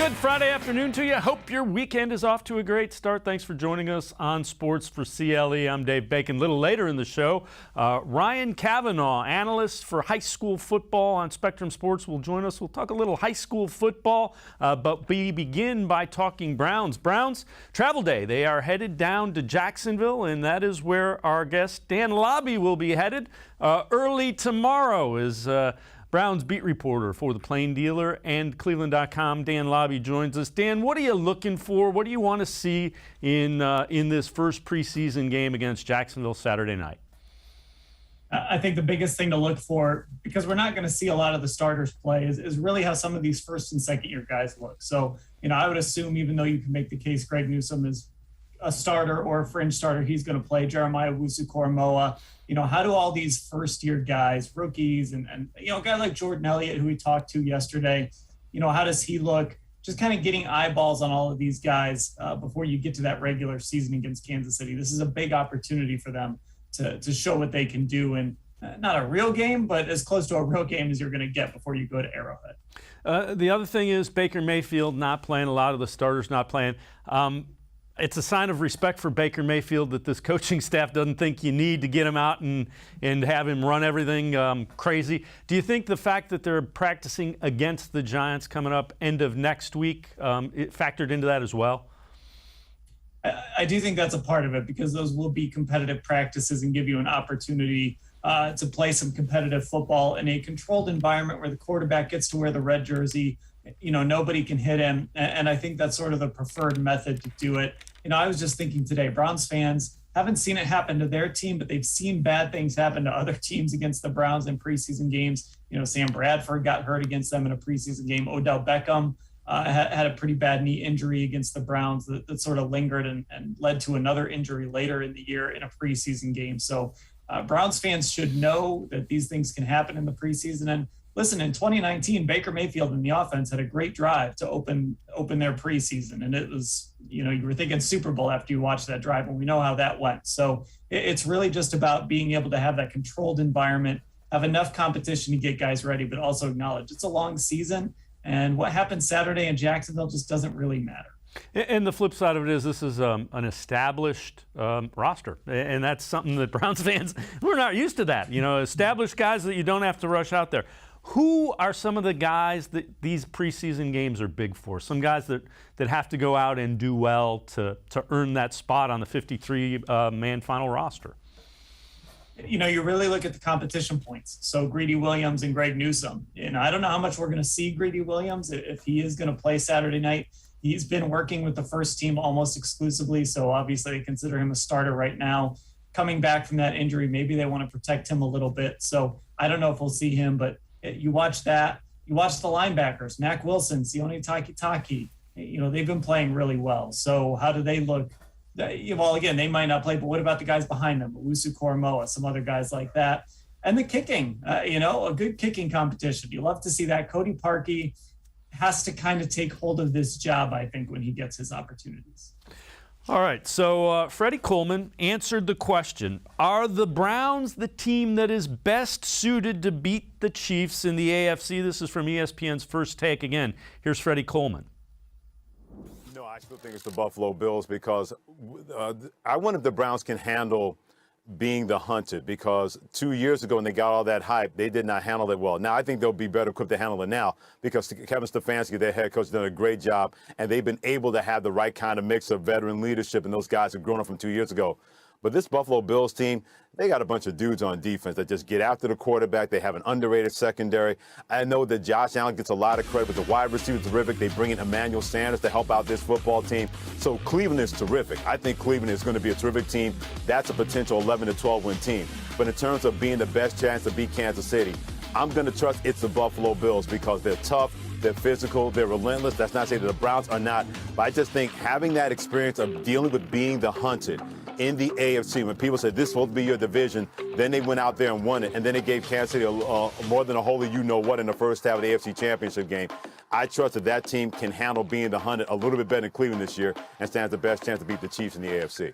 Good Friday afternoon to you. Hope your weekend is off to a great start. Thanks for joining us on Sports4CLE. I'm Dave Bacon. A little later in the show, Ryan Cavanaugh, analyst for high school football on Spectrum Sports, will join us. We'll talk a little high school football, but we begin by talking Browns. Browns, travel day. They are headed down to Jacksonville, and that is where our guest Dan Labbe will be headed. Early tomorrow is Browns beat reporter for the Plain Dealer and cleveland.com. Dan Labbe joins us. Dan, what are you looking for? What do you want to see in this first preseason game against Jacksonville Saturday night? I think the biggest thing to look for, because we're not going to see a lot of the starters play, is really how some of these first and second year guys look. So, I would assume, even though you can make the case Greg Newsome is a starter or a fringe starter, he's going to play. Jeremiah Owusu-Koramoah. How do all these first-year guys, rookies, and a guy like Jordan Elliott, who we talked to yesterday, how does he look? Just kind of getting eyeballs on all of these guys before you get to that regular season against Kansas City. This is a big opportunity for them to show what they can do in not a real game, but as close to a real game as you're going to get before you go to Arrowhead. The other thing is Baker Mayfield not playing, a lot of the starters not playing. It's a sign of respect for Baker Mayfield that this coaching staff doesn't think you need to get him out and have him run everything crazy. Do you think the fact that they're practicing against the Giants coming up end of next week it factored into that as well? I do think that's a part of it, because those will be competitive practices and give you an opportunity to play some competitive football in a controlled environment where the quarterback gets to wear the red jersey. Nobody can hit him. And I think that's sort of the preferred method to do it. I was just thinking today, Browns fans haven't seen it happen to their team, but they've seen bad things happen to other teams against the Browns in preseason games. Sam Bradford got hurt against them in a preseason game. Odell Beckham had a pretty bad knee injury against the Browns that sort of lingered and led to another injury later in the year in a preseason game. So Browns fans should know that these things can happen in the preseason. And listen, in 2019, Baker Mayfield and the offense had a great drive to open their preseason. And it was, you were thinking Super Bowl after you watched that drive, and we know how that went. So it's really just about being able to have that controlled environment, have enough competition to get guys ready, but also acknowledge it's a long season. And what happens Saturday in Jacksonville just doesn't really matter. And the flip side of it is this is an established roster. And that's something that Browns fans, we're not used to that. Established guys that you don't have to rush out there. Who are some of the guys that these preseason games are big for? Some guys that have to go out and do well to earn that spot on the 53-man final roster. You really look at the competition points. So Greedy Williams and Greg Newsome. I don't know how much we're going to see Greedy Williams if he is going to play Saturday night. He's been working with the first team almost exclusively, so obviously they consider him a starter right now. Coming back from that injury, maybe they want to protect him a little bit. So I don't know if we'll see him, but you watch that. You watch the linebackers, Mac Wilson, Sione Takitaki. They've been playing really well. So how do they look? Well, again, they might not play, but what about the guys behind them? Owusu-Koramoah, some other guys like that. And the kicking, a good kicking competition. You love to see that. Cody Parkey has to kind of take hold of this job, I think, when he gets his opportunities. All right, so Freddie Coleman answered the question, are the Browns the team that is best suited to beat the Chiefs in the AFC? This is from ESPN's First Take. Again, here's Freddie Coleman. No, I still think it's the Buffalo Bills, because I wonder if the Browns can handle being the hunted, because 2 years ago when they got all that hype, they did not handle it well. Now I think they'll be better equipped to handle it now, because Kevin Stefanski, their head coach, has done a great job, and they've been able to have the right kind of mix of veteran leadership, and those guys have grown up from 2 years ago. But this Buffalo Bills team, they got a bunch of dudes on defense that just get after the quarterback. They have an underrated secondary. I know that Josh Allen gets a lot of credit, but the wide receivers are terrific. They bring in Emmanuel Sanders to help out this football team. So Cleveland is terrific. I think Cleveland is going to be a terrific team. That's a potential 11 to 12 win team. But in terms of being the best chance to beat Kansas City, I'm going to trust it's the Buffalo Bills, because they're tough, they're physical, they're relentless. That's not to say that the Browns are not, but I just think having that experience of dealing with being the hunted in the AFC, when people said this is supposed to be your division, then they went out there and won it, and then they gave Kansas City more than a holy you-know-what in the first half of the AFC Championship game. I trust that team can handle being the hunted a little bit better than Cleveland this year and stands the best chance to beat the Chiefs in the AFC.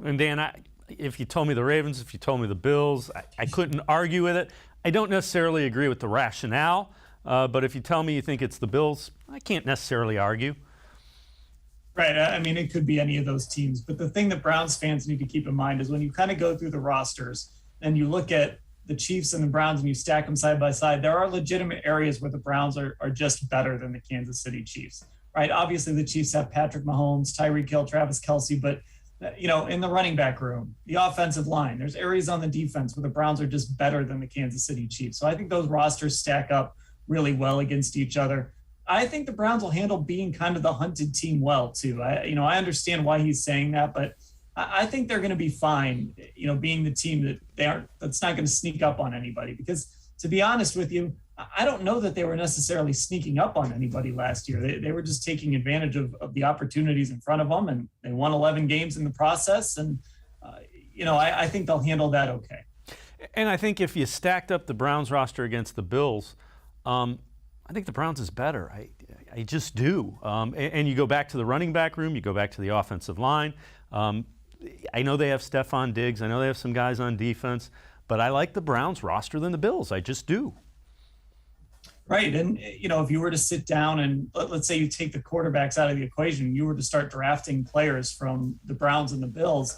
And Dan, if you told me the Ravens, if you told me the Bills, I couldn't argue with it. I don't necessarily agree with the rationale. But if you tell me you think it's the Bills, I can't necessarily argue. Right. I mean, it could be any of those teams. But the thing that Browns fans need to keep in mind is when you kind of go through the rosters and you look at the Chiefs and the Browns and you stack them side by side, there are legitimate areas where the Browns are just better than the Kansas City Chiefs. Right. Obviously, the Chiefs have Patrick Mahomes, Tyreek Hill, Travis Kelce, but in the running back room, the offensive line, there's areas on the defense where the Browns are just better than the Kansas City Chiefs. So I think those rosters stack up really well against each other. I think the Browns will handle being kind of the hunted team well too. I understand why he's saying that, but I think they're going to be fine, being the team that's not going to sneak up on anybody, because to be honest with you, I don't know that they were necessarily sneaking up on anybody last year. They were just taking advantage of the opportunities in front of them, and they won 11 games in the process. And, I think they'll handle that okay. And I think if you stacked up the Browns roster against the Bills, I think the Browns is better. I just do. And you go back to the running back room, you go back to the offensive line. I know they have Stephon Diggs. I know they have some guys on defense, but I like the Browns roster than the Bills. I just do. Right. And, if you were to sit down and let's say you take the quarterbacks out of the equation, you were to start drafting players from the Browns and the Bills,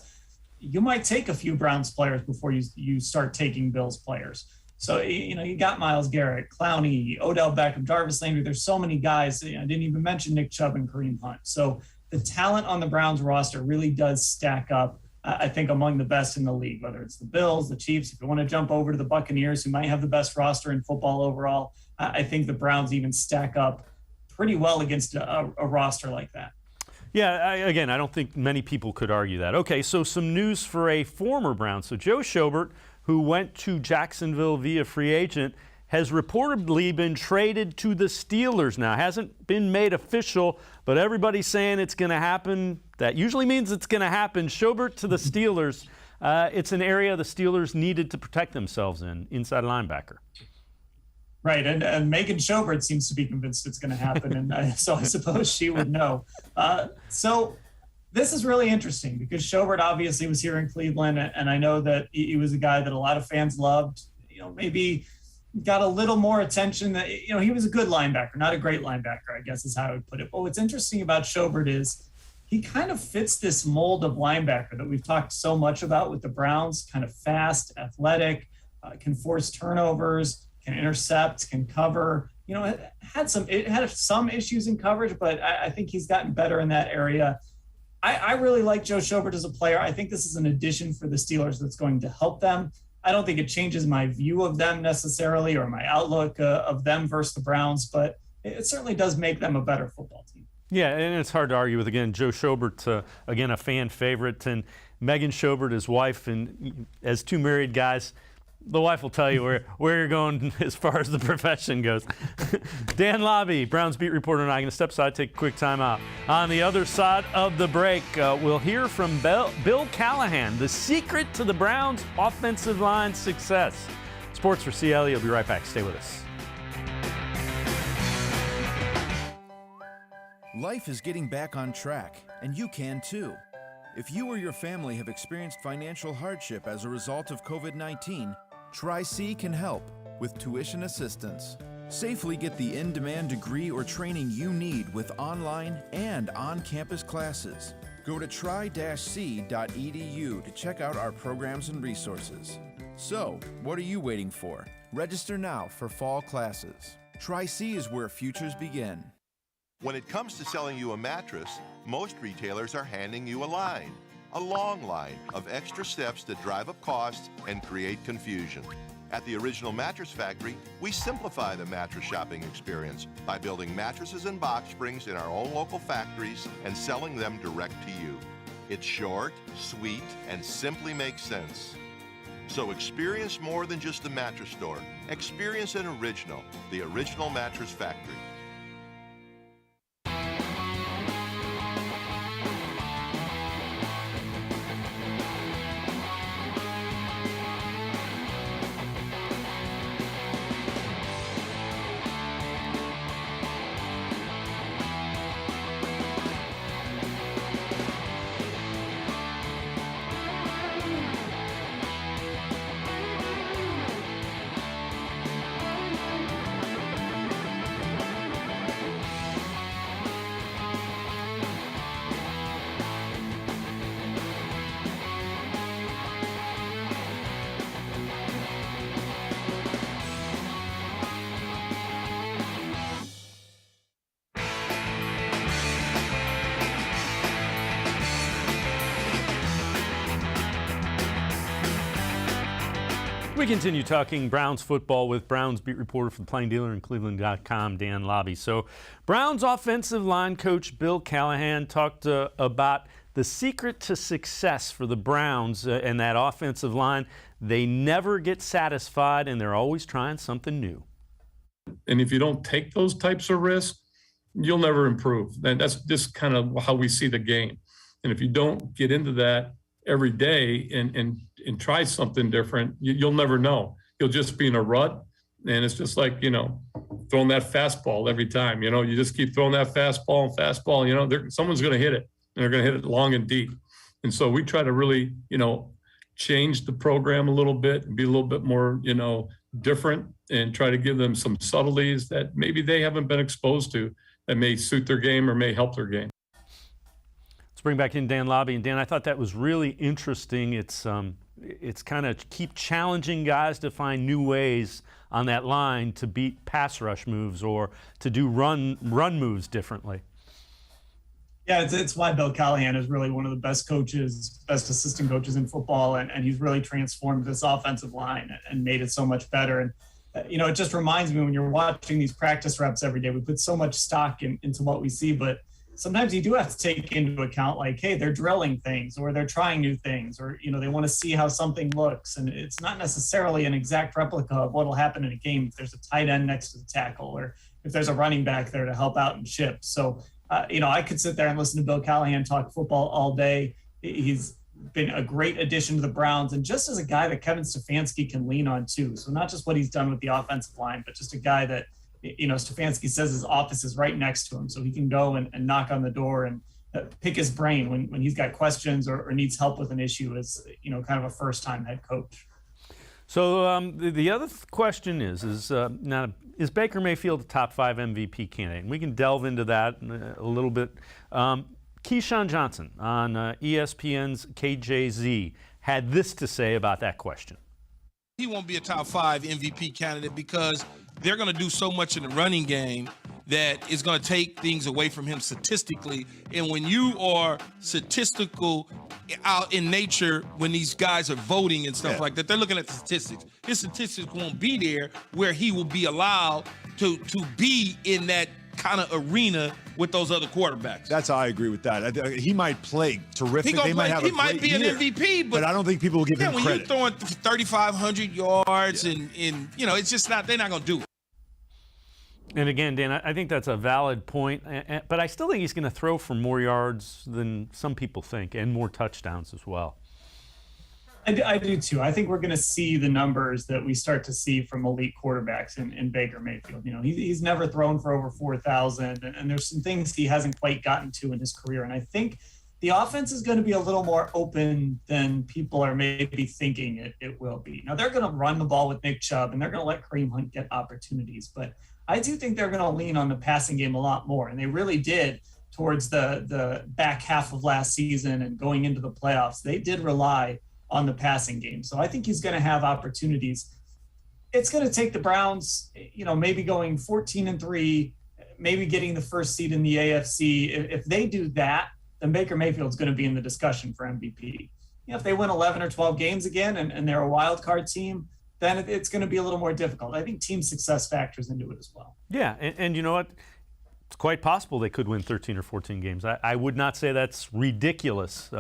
you might take a few Browns players before you start taking Bills players. So, you got Myles Garrett, Clowney, Odell Beckham, Jarvis Landry. There's so many guys. I didn't even mention Nick Chubb and Kareem Hunt. So the talent on the Browns roster really does stack up, I think, among the best in the league, whether it's the Bills, the Chiefs. If you want to jump over to the Buccaneers, who might have the best roster in football overall, I think the Browns even stack up pretty well against a roster like that. Yeah, I don't think many people could argue that. Okay, so some news for a former Brown. So Joe Schobert, who went to Jacksonville via free agent, has reportedly been traded to the Steelers now. Hasn't been made official, but everybody's saying it's going to happen. That usually means it's going to happen. Schobert to the Steelers. It's an area the Steelers needed to protect themselves in, inside linebacker. Right, and Megan Schobert seems to be convinced it's going to happen, and so I suppose she would know. So this is really interesting because Schobert obviously was here in Cleveland, and I know that he was a guy that a lot of fans loved. Maybe got a little more attention. That he was a good linebacker, not a great linebacker, I guess is how I would put it. But what's interesting about Schobert is he kind of fits this mold of linebacker that we've talked so much about with the Browns. Kind of fast, athletic, can force turnovers, can intercept, can cover. It had some issues in coverage, but I think he's gotten better in that area. I really like Joe Schobert as a player. I think this is an addition for the Steelers that's going to help them. I don't think it changes my view of them necessarily or my outlook of them versus the Browns, but it certainly does make them a better football team. Yeah, and it's hard to argue with, again, Joe Schobert, again, a fan favorite, and Megan Schobert, his wife, and as two married guys, the wife will tell you where you're going as far as the profession goes. Dan Labbe, Browns beat reporter, and I'm going to step aside, take a quick time out. On the other side of the break, we'll hear from Bill Callahan, the secret to the Browns' offensive line success. Sports4CLE, you'll be right back. Stay with us. Life is getting back on track, and you can too. If you or your family have experienced financial hardship as a result of COVID-19, Tri-C can help with tuition assistance. Safely get the in-demand degree or training you need with online and on-campus classes. Go to tri-c.edu to check out our programs and resources. So, what are you waiting for? Register now for fall classes. Tri-C is where futures begin. When it comes to selling you a mattress, most retailers are handing you a long line of extra steps that drive up costs and create confusion. At the Original Mattress Factory, we simplify the mattress shopping experience by building mattresses and box springs in our own local factories and selling them direct to you. It's short, sweet, and simply makes sense. So experience more than just the mattress store. Experience an original, the Original Mattress Factory. We continue talking Browns football with Browns beat reporter for the Plain Dealer and cleveland.com, Dan Labbe. So Browns offensive line coach Bill Callahan talked about the secret to success for the Browns and that offensive line. They never get satisfied, and they're always trying something new. And if you don't take those types of risks, you'll never improve. And that's just kind of how we see the game. And if you don't get into that every day and try something different, you'll never know. You'll just be in a rut. And it's just like, throwing that fastball every time. You just keep throwing that fastball, someone's going to hit it. And they're going to hit it long and deep. And so we try to really, change the program a little bit and be a little bit more, different, and try to give them some subtleties that maybe they haven't been exposed to that may suit their game or may help their game. Let's bring back in Dan Labbe. And Dan, I thought that was really interesting. It's kind of keep challenging guys to find new ways on that line to beat pass rush moves or to do run moves differently. Yeah, it's why Bill Callahan is really one of the best assistant coaches in football, and he's really transformed this offensive line and made it so much better. And it just reminds me, when you're watching these practice reps every day, we put so much stock into what we see, but sometimes you do have to take into account, like, hey, they're drilling things or they're trying new things, or they want to see how something looks, and it's not necessarily an exact replica of what will happen in a game if there's a tight end next to the tackle or if there's a running back there to help out and chip. So I could sit there and listen to Bill Callahan talk football all day. He's been a great addition to the Browns, and just as a guy that Kevin Stefanski can lean on too. So not just what he's done with the offensive line, but just a guy that, Stefanski says his office is right next to him, so he can go and knock on the door and pick his brain when he's got questions or needs help with an issue as, kind of a first-time head coach. So the other question is Baker Mayfield a top 5 MVP candidate? And we can delve into that a little bit. Keyshawn Johnson on ESPN's KJZ had this to say about that question. He won't be a top 5 MVP candidate because they're going to do so much in the running game that is going to take things away from him statistically. And when you are statistical out in nature, when these guys are voting and stuff like that, they're looking at the statistics. His statistics won't be there where he will be allowed to be in that kind of arena with those other quarterbacks. That's how I agree with that. He might play terrific. He might be an MVP, but I don't think people will give him when credit. you're throwing 3,500 yards and it's just not, they're not going to do it. And again, Dan, I think that's a valid point, but I still think he's going to throw for more yards than some people think and more touchdowns as well. I do too. I think we're going to see the numbers that we start to see from elite quarterbacks in Baker Mayfield. He's never thrown for over 4,000, and there's some things he hasn't quite gotten to in his career. And I think the offense is going to be a little more open than people are maybe thinking it will be. Now, they're going to run the ball with Nick Chubb, and they're going to let Kareem Hunt get opportunities, but I do think they're going to lean on the passing game a lot more, and they really did towards the back half of last season and going into the playoffs. They did rely on the passing game, so I think he's going to have opportunities. It's going to take the Browns, maybe going 14-3, maybe getting the first seed in the AFC. If they do that, then Baker Mayfield's going to be in the discussion for MVP. If they win 11 or 12 games again and they're a wild card team, then it's going to be a little more difficult. I think team success factors into it as well. Yeah, and you know what? It's quite possible they could win 13 or 14 games. I would not say that's ridiculous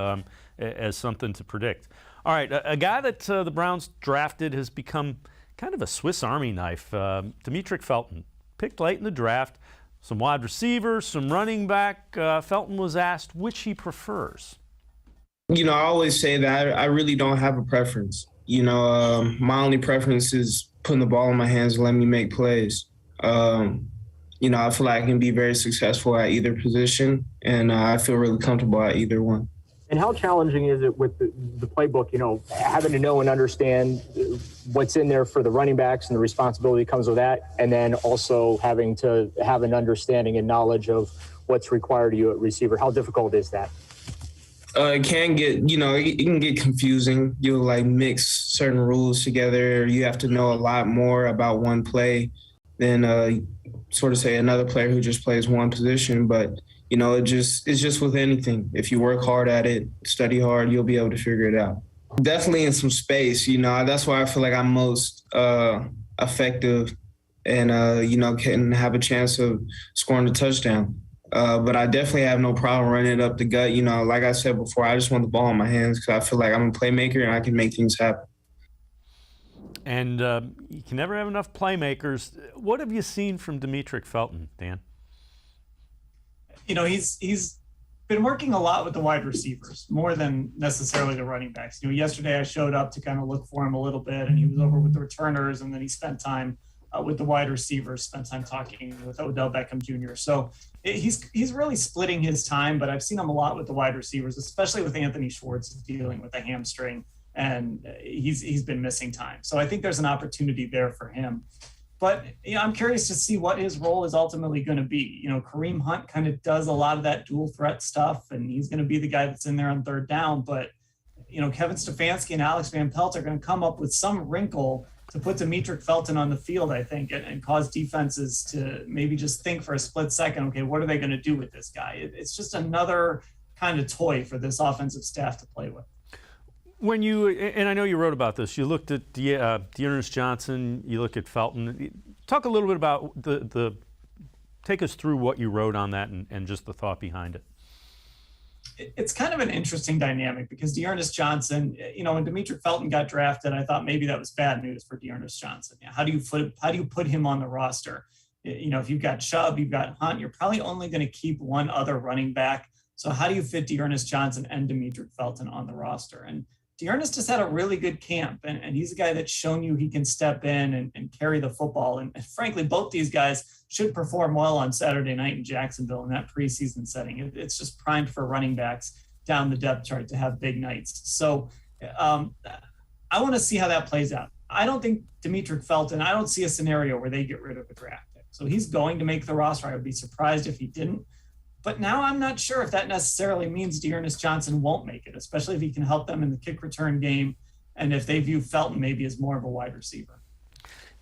as something to predict. All right, a guy that the Browns drafted has become kind of a Swiss Army knife. Demetric Felton, picked late in the draft. Some wide receivers, some running back. Felton was asked which he prefers. I always say that I really don't have a preference. My only preference is putting the ball in my hands and letting me make plays. I feel like I can be very successful at either position, and I feel really comfortable at either one. And how challenging is it with the playbook, having to know and understand what's in there for the running backs and the responsibility comes with that, and then also having to have an understanding and knowledge of what's required of you at receiver? How difficult is that? It can get, it can get confusing. You'll mix certain rules together. You have to know a lot more about one play than sort of say another player who just plays one position. But, it's just with anything. If you work hard at it, study hard, you'll be able to figure it out. Definitely in some space. That's why I feel like I'm most effective and, can have a chance of scoring a touchdown. But I definitely have no problem running it up the gut. Like I said before, I just want the ball in my hands because I feel like I'm a playmaker and I can make things happen. And you can never have enough playmakers. What have you seen from Demetric Felton, Dan? He's been working a lot with the wide receivers, more than necessarily the running backs. Yesterday I showed up to kind of look for him a little bit, and he was over with the returners, and then he spent time with the wide receivers, spent time talking with Odell Beckham Jr. So he's really splitting his time, but I've seen him a lot with the wide receivers, especially with Anthony Schwartz dealing with a hamstring, and he's been missing time. So I think there's an opportunity there for him. But I'm curious to see what his role is ultimately going to be. Kareem Hunt kind of does a lot of that dual threat stuff, and he's going to be the guy that's in there on third down. But Kevin Stefanski and Alex Van Pelt are going to come up with some wrinkle to put Demetric Felton on the field, I think, and cause defenses to maybe just think for a split second, okay, what are they going to do with this guy? It's just another kind of toy for this offensive staff to play with. When and I know you wrote about this, you looked at D'Ernest Johnson, you look at Felton. Talk a little bit about take us through what you wrote on that and just the thought behind it. It's kind of an interesting dynamic because D'Ernest Johnson, when Demetric Felton got drafted, I thought maybe that was bad news for D'Ernest Johnson. How do you put him on the roster? If you've got Chubb, you've got Hunt, you're probably only going to keep one other running back. So how do you fit D'Ernest Johnson and Demetric Felton on the roster? And D'Ernest has had a really good camp, and he's a guy that's shown you he can step in and carry the football. And frankly, both these guys should perform well on Saturday night in Jacksonville in that preseason setting. It's just primed for running backs down the depth chart to have big nights. So I want to see how that plays out. I don't think Demetric Felton, I don't see a scenario where they get rid of a draft pick. So he's going to make the roster. I would be surprised if he didn't. But now I'm not sure if that necessarily means D'Ernest Johnson won't make it, especially if he can help them in the kick return game and if they view Felton maybe as more of a wide receiver.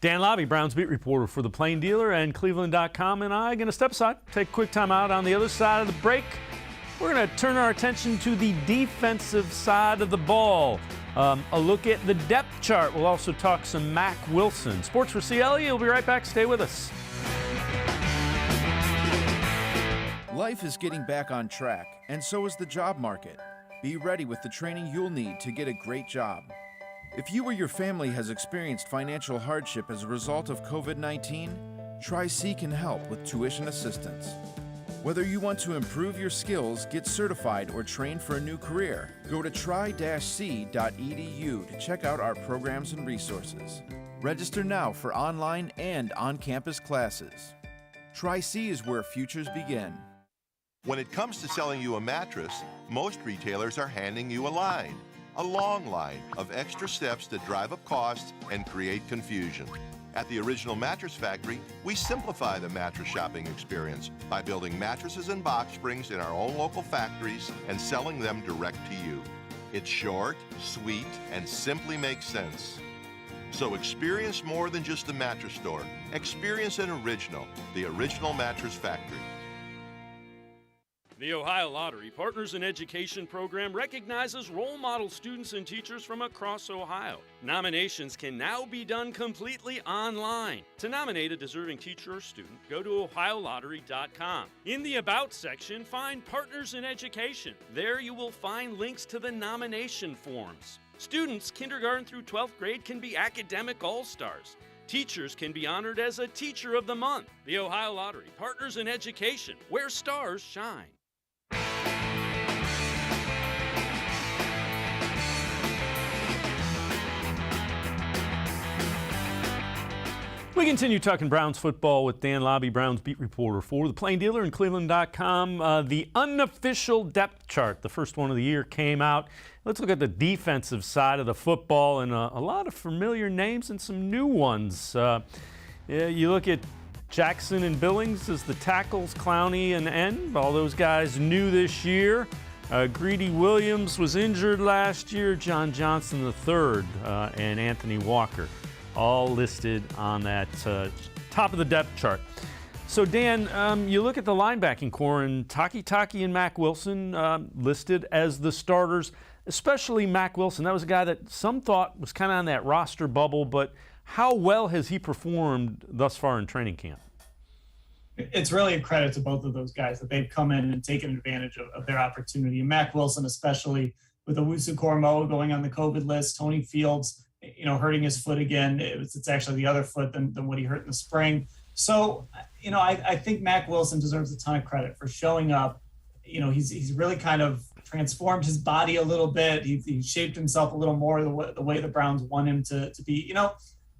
Dan Labbe, Browns beat reporter for the Plain Dealer and cleveland.com, and I going to step aside, take a quick time out. On the other side of the break, we're going to turn our attention to the defensive side of the ball. A look at the depth chart. We'll also talk some Mack Wilson. Sports4CLE, we'll be right back. Stay with us. Life is getting back on track, and so is the job market. Be ready with the training you'll need to get a great job. If you or your family has experienced financial hardship as a result of COVID-19, Tri-C can help with tuition assistance. Whether you want to improve your skills, get certified, or train for a new career, go to tri-c.edu to check out our programs and resources. Register now for online and on-campus classes. Tri-C is where futures begin. When it comes to selling you a mattress, most retailers are handing you a long line of extra steps that drive up costs and create confusion. At the Original Mattress Factory, we simplify the mattress shopping experience by building mattresses and box springs in our own local factories and selling them direct to you. It's short, sweet, and simply makes sense. So experience more than just the mattress store. Experience an original, the Original Mattress Factory. The Ohio Lottery Partners in Education program recognizes role model students and teachers from across Ohio. Nominations can now be done completely online. To nominate a deserving teacher or student, go to OhioLottery.com. In the About section, find Partners in Education. There you will find links to the nomination forms. Students kindergarten through 12th grade can be academic all-stars. Teachers can be honored as a Teacher of the Month. The Ohio Lottery Partners in Education, where stars shine. We continue talking Browns football with Dan Labbe, Browns beat reporter for the Plain Dealer and cleveland.com. The unofficial depth chart, the first one of the year, came out. Let's look at the defensive side of the football, and a lot of familiar names and some new ones. You look at Jackson and Billings as the tackles, Clowney and N. All those guys new this year. Greedy Williams was injured last year. John Johnson III and Anthony Walker, all listed on that top of the depth chart. So, Dan, you look at the linebacking core, and Taki and Mack Wilson listed as the starters. especially Mack Wilson. That was a guy that some thought was kind of on that roster bubble, but how well has he performed thus far in training camp? It's really a credit to both of those guys that they've come in and taken advantage of their opportunity. And Mack Wilson, especially with Owusu-Koramoah going on the COVID list, Tony Fields, hurting his foot again. It's actually the other foot than what he hurt in the spring. So, I think Mack Wilson deserves a ton of credit for showing up. He's really kind of transformed his body a little bit. He shaped himself a little more the way the Browns want him to be.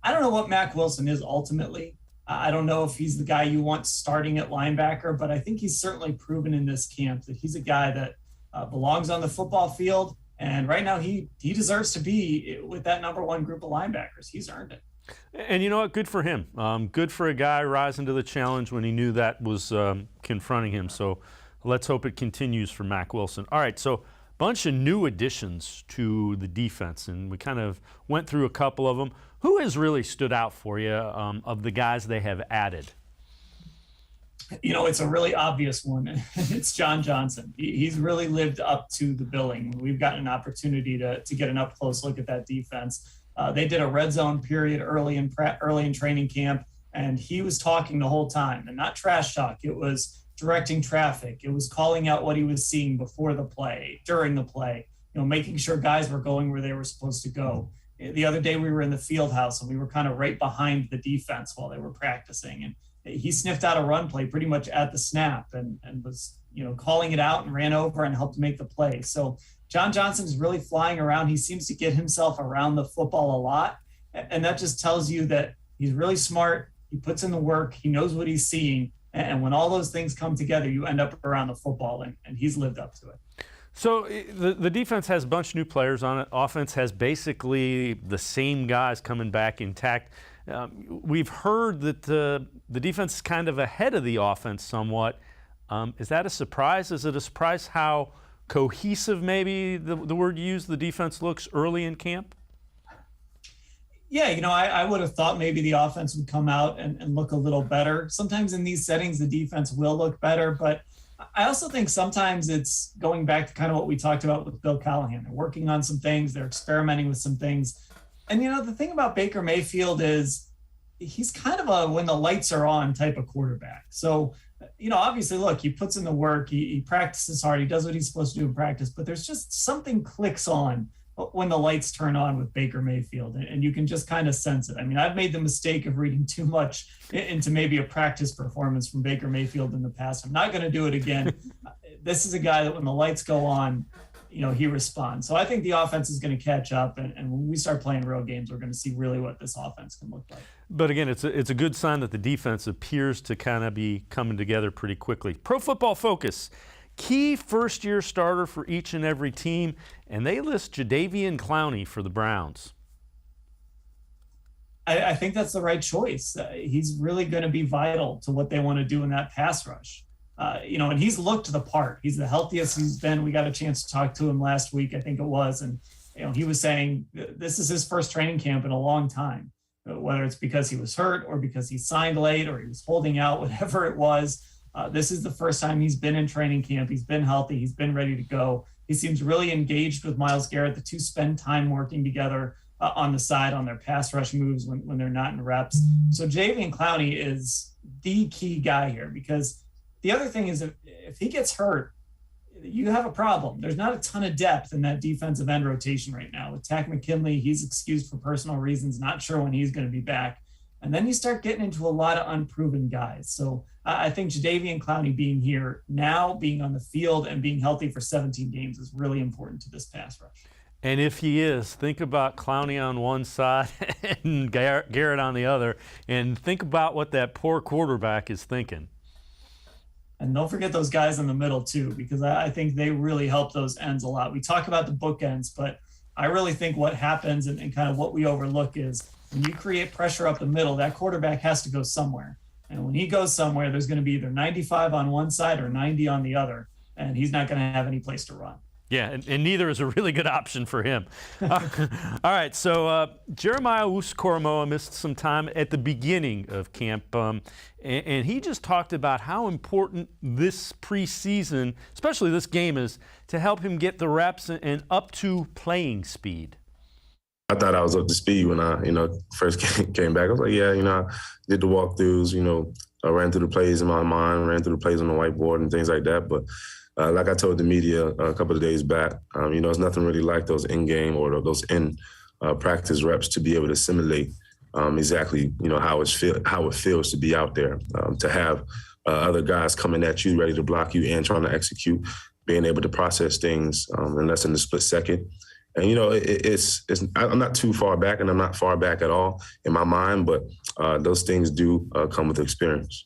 I don't know what Mack Wilson is ultimately. I don't know if he's the guy you want starting at linebacker, but I think he's certainly proven in this camp that he's a guy that belongs on the football field. And right now he deserves to be with that number one group of linebackers. He's earned it. And you know what? Good for him. Good for a guy rising to the challenge when he knew that was confronting him. So let's hope it continues for Mack Wilson. All right, so bunch of new additions to the defense, and we kind of went through a couple of them. Who has really stood out for you of the guys they have added? It's a really obvious one. It's John Johnson. He's really lived up to the billing. We've gotten an opportunity to get an up-close look at that defense. They did a red zone period early in training camp, and he was talking the whole time, and not trash talk. It was directing traffic. It was calling out what he was seeing before the play, during the play, making sure guys were going where they were supposed to go. The other day we were in the field house and we were kind of right behind the defense while they were practicing. And he sniffed out a run play pretty much at the snap and was, calling it out and ran over and helped make the play. So John Johnson is really flying around. He seems to get himself around the football a lot. And that just tells you that he's really smart. He puts in the work. He knows what he's seeing. And when all those things come together, you end up around the football, and he's lived up to it. So the defense has a bunch of new players on it. Offense has basically the same guys coming back intact. We've heard that the defense is kind of ahead of the offense somewhat. Is that a surprise? Is it a surprise how cohesive, maybe the word you use, the defense looks early in camp? Yeah, I would have thought maybe the offense would come out and look a little better. Sometimes in these settings, the defense will look better, but I also think sometimes it's going back to kind of what we talked about with Bill Callahan. They're working on some things. They're experimenting with some things. And, the thing about Baker Mayfield is he's kind of a when the lights are on type of quarterback. So, obviously, look, he puts in the work. He practices hard. He does what he's supposed to do in practice. But there's just something clicks on when the lights turn on with Baker Mayfield, and you can just kind of sense it. I mean, I've made the mistake of reading too much into maybe a practice performance from Baker Mayfield in the past. I'm not going to do it again. This is a guy that when the lights go on, he responds. So I think the offense is going to catch up, and when we start playing real games, we're going to see really what this offense can look like. But again, it's a good sign that the defense appears to kind of be coming together pretty quickly. Pro Football Focus. Key first-year starter for each and every team, and they list Jadeveon Clowney for the Browns. I think that's the right choice. He's really going to be vital to what they want to do in that pass rush. And he's looked the part. He's the healthiest he's been. We got a chance to talk to him last week, I think it was, and he was saying this is his first training camp in a long time, whether it's because he was hurt or because he signed late or he was holding out, whatever it was. This is the first time he's been in training camp. He's been healthy. He's been ready to go. He seems really engaged with Myles Garrett. The two spend time working together on the side on their pass rush moves when they're not in reps. So Jadeveon Clowney is the key guy here, because the other thing is if he gets hurt, you have a problem. There's not a ton of depth in that defensive end rotation right now. With Takk McKinley, he's excused for personal reasons, not sure when he's going to be back. And then you start getting into a lot of unproven guys. So I think Jadeveon Clowney being here now, being on the field and being healthy for 17 games is really important to this pass rush. And if he is, think about Clowney on one side and Garrett on the other, and think about what that poor quarterback is thinking. And don't forget those guys in the middle too, because I think they really help those ends a lot. We talk about the bookends, but I really think what happens and kind of what we overlook is when you create pressure up the middle, that quarterback has to go somewhere. And when he goes somewhere, there's going to be either 95 on one side or 90 on the other, and he's not going to have any place to run. Yeah, and neither is a really good option for him. All right, so Jeremiah Owusu-Koramoah missed some time at the beginning of camp, and he just talked about how important this preseason, especially this game, is to help him get the reps and up to playing speed. I thought I was up to speed when I, first came back. I was like, yeah, I did the walkthroughs, I ran through the plays in my mind, ran through the plays on the whiteboard and things like that. But like I told the media a couple of days back, it's nothing really like those in-game or those in-practice reps to be able to simulate exactly, how it feels to be out there, to have other guys coming at you, ready to block you and trying to execute, being able to process things in less than a split second. And, I'm not too far back, and I'm not far back at all in my mind, but those things do come with experience.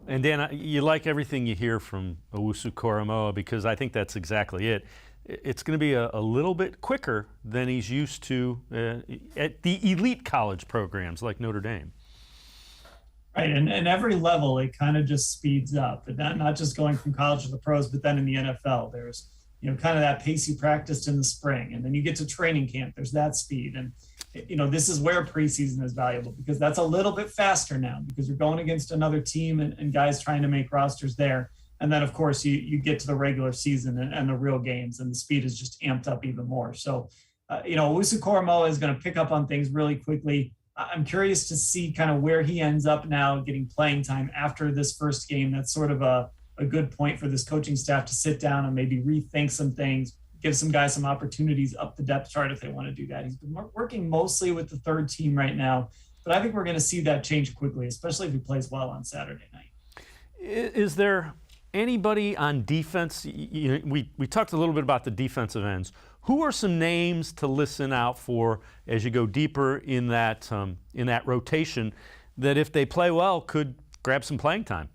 And Dan, you like everything you hear from Owusu-Koramoah, because I think that's exactly it. It's going to be a little bit quicker than he's used to at the elite college programs like Notre Dame. Right, and every level, it kind of just speeds up. But not just going from college to the pros, but then in the NFL, there's kind of that pace you practiced in the spring. And then you get to training camp, there's that speed. And, this is where preseason is valuable, because that's a little bit faster now, because you're going against another team and guys trying to make rosters there. And then, of course, you get to the regular season and the real games, and the speed is just amped up even more. So, Owusu-Koramoah is going to pick up on things really quickly. I'm curious to see kind of where he ends up now getting playing time after this first game. That's sort of a good point for this coaching staff to sit down and maybe rethink some things, give some guys some opportunities up the depth chart if they want to do that. He's been working mostly with the third team right now, but I think we're going to see that change quickly, especially if he plays well on Saturday night. Is there anybody on defense? We talked a little bit about the defensive ends. Who are some names to listen out for as you go deeper in that rotation that, if they play well, could grab some playing time?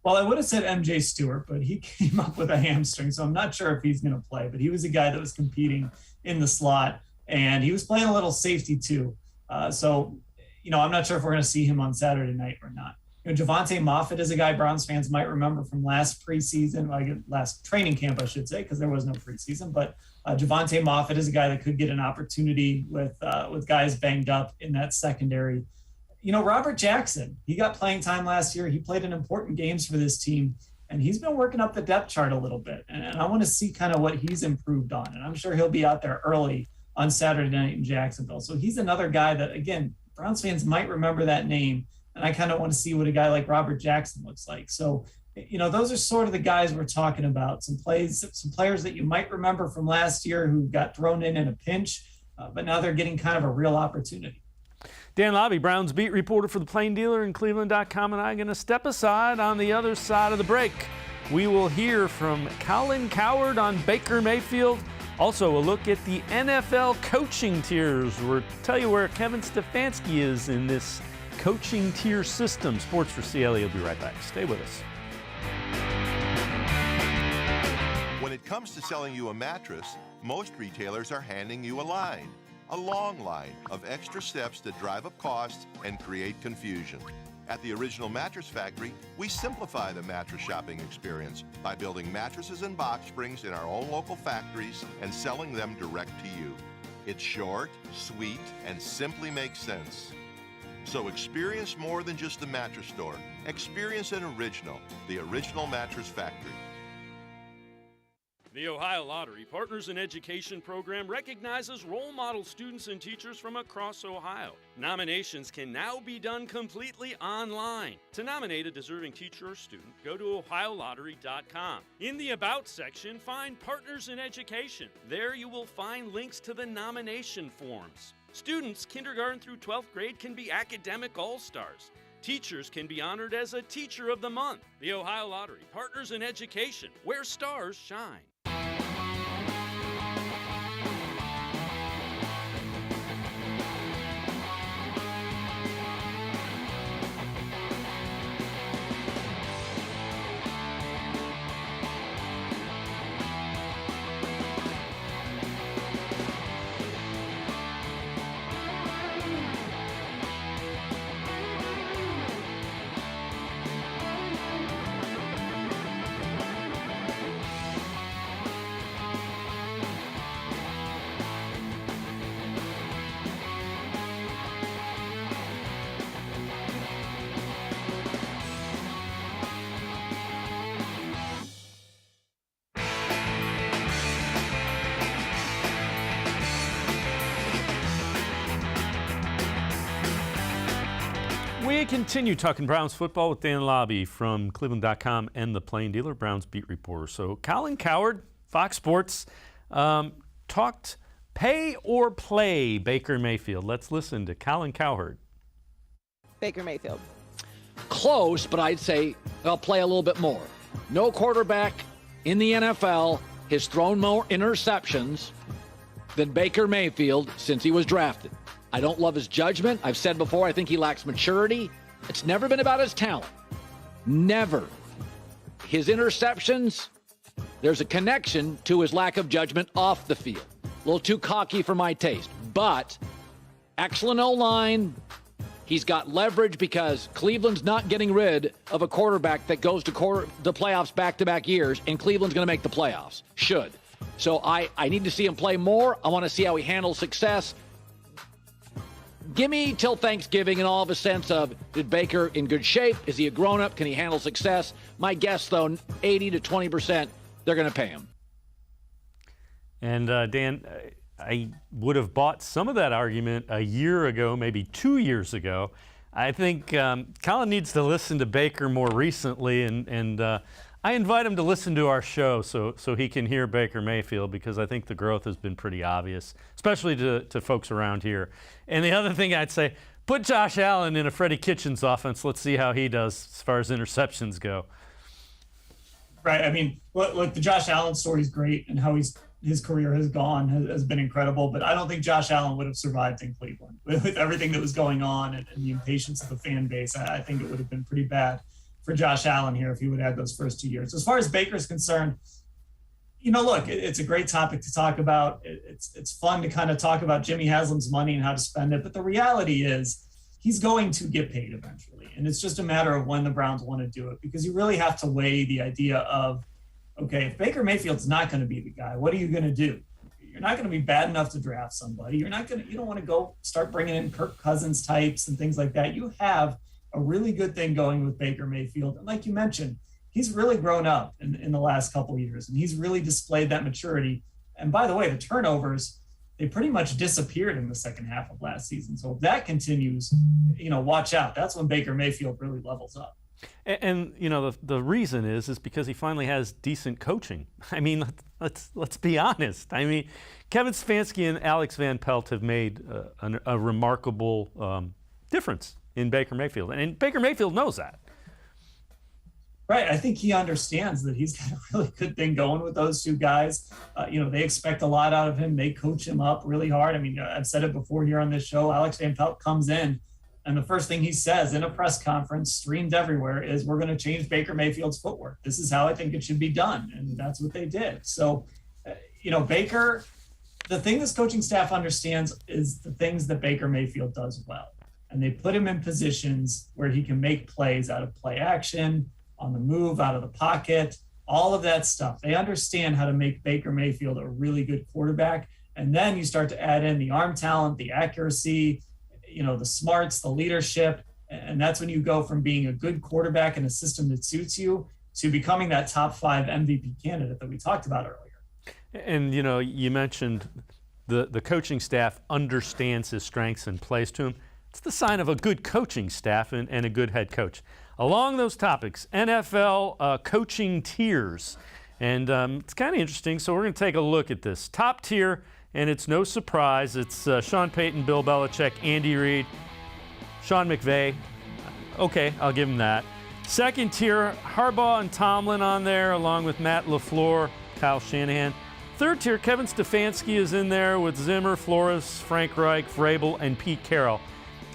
Well, I would have said MJ Stewart, but he came up with a hamstring, so I'm not sure if he's going to play. But he was a guy that was competing in the slot, and he was playing a little safety too. So, I'm not sure if we're going to see him on Saturday night or not. Javonte Moffitt is a guy Browns fans might remember from last preseason, last training camp, I should say, because there was no preseason. But Javonte Moffitt is a guy that could get an opportunity with guys banged up in that secondary. Robert Jackson, he got playing time last year. He played in important games for this team, and he's been working up the depth chart a little bit. And I want to see kind of what he's improved on. And I'm sure he'll be out there early on Saturday night in Jacksonville. So he's another guy that, again, Browns fans might remember that name. And I kind of want to see what a guy like Robert Jackson looks like. So, those are sort of the guys we're talking about. Some players that you might remember from last year who got thrown in a pinch, but now they're getting kind of a real opportunity. Dan Labbe, Browns beat reporter for the Plain Dealer and cleveland.com, and I'm going to step aside on the other side of the break. We will hear from Colin Cowherd on Baker Mayfield. Also, a look at the NFL coaching tiers. We'll tell you where Kevin Stefanski is in this coaching tier system. Sports4CLE will be right back. Stay with us. When it comes to selling you a mattress, most retailers are handing you a line. A long line of extra steps that drive up costs and create confusion. At the Original Mattress Factory, we simplify the mattress shopping experience by building mattresses and box springs in our own local factories and selling them direct to you. It's short, sweet, and simply makes sense. So experience more than just a mattress store. Experience an original, the Original Mattress Factory. The Ohio Lottery Partners in Education program recognizes role model students and teachers from across Ohio. Nominations can now be done completely online. To nominate a deserving teacher or student, go to OhioLottery.com. In the About section, find Partners in Education. There you will find links to the nomination forms. Students kindergarten through 12th grade can be academic all-stars. Teachers can be honored as a Teacher of the Month. The Ohio Lottery Partners in Education, where stars shine. We continue talking Browns football with Dan Labbe from cleveland.com and the Plain Dealer, Browns beat reporter. So Colin Cowherd, Fox Sports, talked pay or play Baker Mayfield. Let's listen to Colin Cowherd. Baker Mayfield. Close, but I'd say they'll play a little bit more. No quarterback in the NFL has thrown more interceptions than Baker Mayfield since he was drafted. I don't love his judgment. I've said before, I think he lacks maturity. It's never been about his talent. Never. His interceptions, there's a connection to his lack of judgment off the field. A little too cocky for my taste. But excellent O-line. He's got leverage because Cleveland's not getting rid of a quarterback that goes to the playoffs back-to-back years, and Cleveland's going to make the playoffs. Should. So I need to see him play more. I want to see how he handles success. Give me till Thanksgiving and all of a sense of, is Baker in good shape? Is he a grown-up? Can he handle success? My guess, though, 80 to 20%, they're going to pay him. And, Dan, I would have bought some of that argument a year ago, maybe 2 years ago. I think Colin needs to listen to Baker more recently, and I invite him to listen to our show so he can hear Baker Mayfield, because I think the growth has been pretty obvious, especially to folks around here. And the other thing I'd say, put Josh Allen in a Freddie Kitchens offense. Let's see how he does as far as interceptions go. Right. I mean, look, the Josh Allen story is great, and how his career has gone has been incredible. But I don't think Josh Allen would have survived in Cleveland with everything that was going on and the impatience of the fan base. I think it would have been pretty bad for Josh Allen here if he would have had those first 2 years. As far as Baker's concerned, look, it's a great topic to talk about. It's fun to kind of talk about Jimmy Haslam's money and how to spend it. But the reality is he's going to get paid eventually. And it's just a matter of when the Browns want to do it, because you really have to weigh the idea of, okay, if Baker Mayfield's not going to be the guy, what are you going to do? You're not going to be bad enough to draft somebody. You don't want to go start bringing in Kirk Cousins types and things like that. You have a really good thing going with Baker Mayfield. And like you mentioned, he's really grown up in the last couple of years, and he's really displayed that maturity. And by the way, the turnovers, they pretty much disappeared in the second half of last season. So if that continues, watch out. That's when Baker Mayfield really levels up. And the reason is because he finally has decent coaching. I mean, let's be honest. I mean, Kevin Stefanski and Alex Van Pelt have made a remarkable difference in Baker Mayfield, and Baker Mayfield knows that. Right. I think he understands that he's got a really good thing going with those two guys. They expect a lot out of him. They coach him up really hard. I mean, I've said it before here on this show. Alex Van Pelt comes in, and the first thing he says in a press conference, streamed everywhere, is we're going to change Baker Mayfield's footwork. This is how I think it should be done. And that's what they did. So, Baker, the thing this coaching staff understands is the things that Baker Mayfield does well. And they put him in positions where he can make plays out of play action, on the move, out of the pocket, all of that stuff. They understand how to make Baker Mayfield a really good quarterback. And then you start to add in the arm talent, the accuracy, the smarts, the leadership. And that's when you go from being a good quarterback in a system that suits you to becoming that top 5 MVP candidate that we talked about earlier. And, you mentioned the coaching staff understands his strengths and plays to him. It's the sign of a good coaching staff and a good head coach. Along those topics, NFL coaching tiers. And it's kind of interesting, so we're going to take a look at this. Top tier, and it's no surprise, it's Sean Payton, Bill Belichick, Andy Reid, Sean McVay. Okay, I'll give him that. Second tier, Harbaugh and Tomlin on there, along with Matt LaFleur, Kyle Shanahan. Third tier, Kevin Stefanski is in there with Zimmer, Flores, Frank Reich, Vrabel, and Pete Carroll.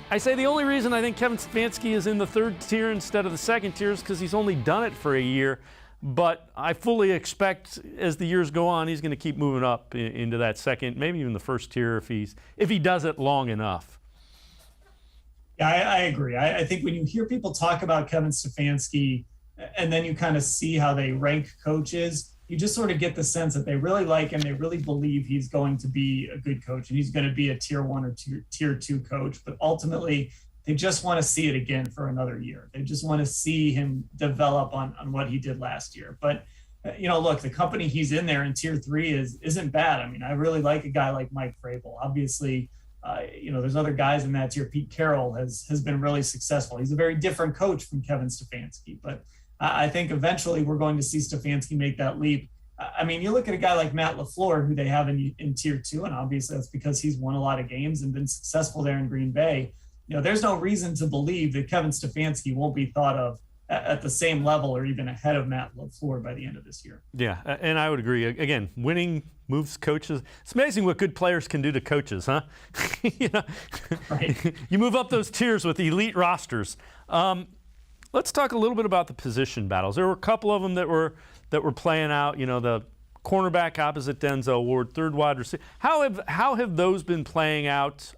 I say the only reason I think Kevin Stefanski is in the third tier instead of the second tier is because he's only done it for a year. But I fully expect as the years go on, he's going to keep moving up into that second, maybe even the first tier if he does it long enough. Yeah, I agree. I think when you hear people talk about Kevin Stefanski and then you kind of see how they rank coaches, you just sort of get the sense that they really like him. They really believe he's going to be a good coach and he's going to be a tier 1 or tier 2 coach. But ultimately, they just want to see it again for another year. They just want to see him develop on what he did last year. But, look, the company he's in there in tier 3 isn't bad. I mean, I really like a guy like Mike Vrabel. Obviously, There's other guys in that tier. Pete Carroll has been really successful. He's a very different coach from Kevin Stefanski, but I think eventually we're going to see Stefanski make that leap. I mean, you look at a guy like Matt LaFleur, who they have in tier 2, and obviously that's because he's won a lot of games and been successful there in Green Bay. There's no reason to believe that Kevin Stefanski won't be thought of at the same level or even ahead of Matt LaFleur by the end of this year. Yeah, and I would agree. Again, winning moves coaches. It's amazing what good players can do to coaches, huh? Right. You move up those tiers with elite rosters. Let's talk a little bit about the position battles. There were a couple of them that were playing out. The cornerback opposite Denzel Ward, third wide receiver. How have those been playing out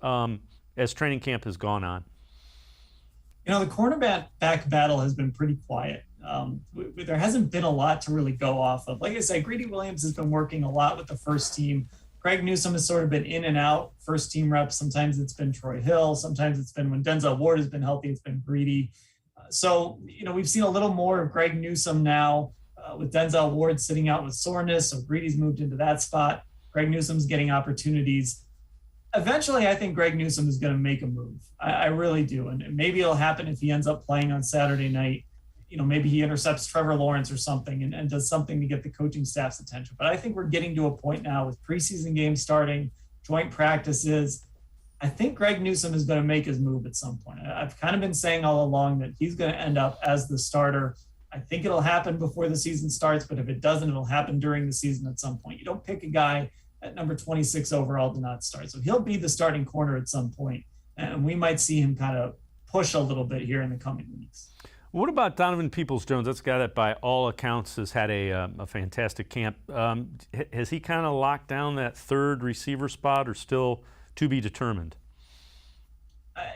as training camp has gone on? The cornerback battle has been pretty quiet. There hasn't been a lot to really go off of. Like I said, Greedy Williams has been working a lot with the first team. Greg Newsome has sort of been in and out, first team reps. Sometimes it's been Troy Hill. Sometimes it's been when Denzel Ward has been healthy, it's been Greedy. So we've seen a little more of Greg Newsome now with Denzel Ward sitting out with soreness. So Greedy's moved into that spot. Greg Newsome's getting opportunities. Eventually, I think Greg Newsome is going to make a move. I really do. And maybe it'll happen if he ends up playing on Saturday night. Maybe he intercepts Trevor Lawrence or something and does something to get the coaching staff's attention. But I think we're getting to a point now with preseason games starting, joint practices. I think Greg Newsome is going to make his move at some point. I've kind of been saying all along that he's going to end up as the starter. I think it'll happen before the season starts, but if it doesn't, it'll happen during the season at some point. You don't pick a guy at number 26 overall to not start. So he'll be the starting corner at some point, and we might see him kind of push a little bit here in the coming weeks. What about Donovan Peoples-Jones? That's a guy that by all accounts has had a fantastic camp. Has he kind of locked down that third receiver spot or still to be determined?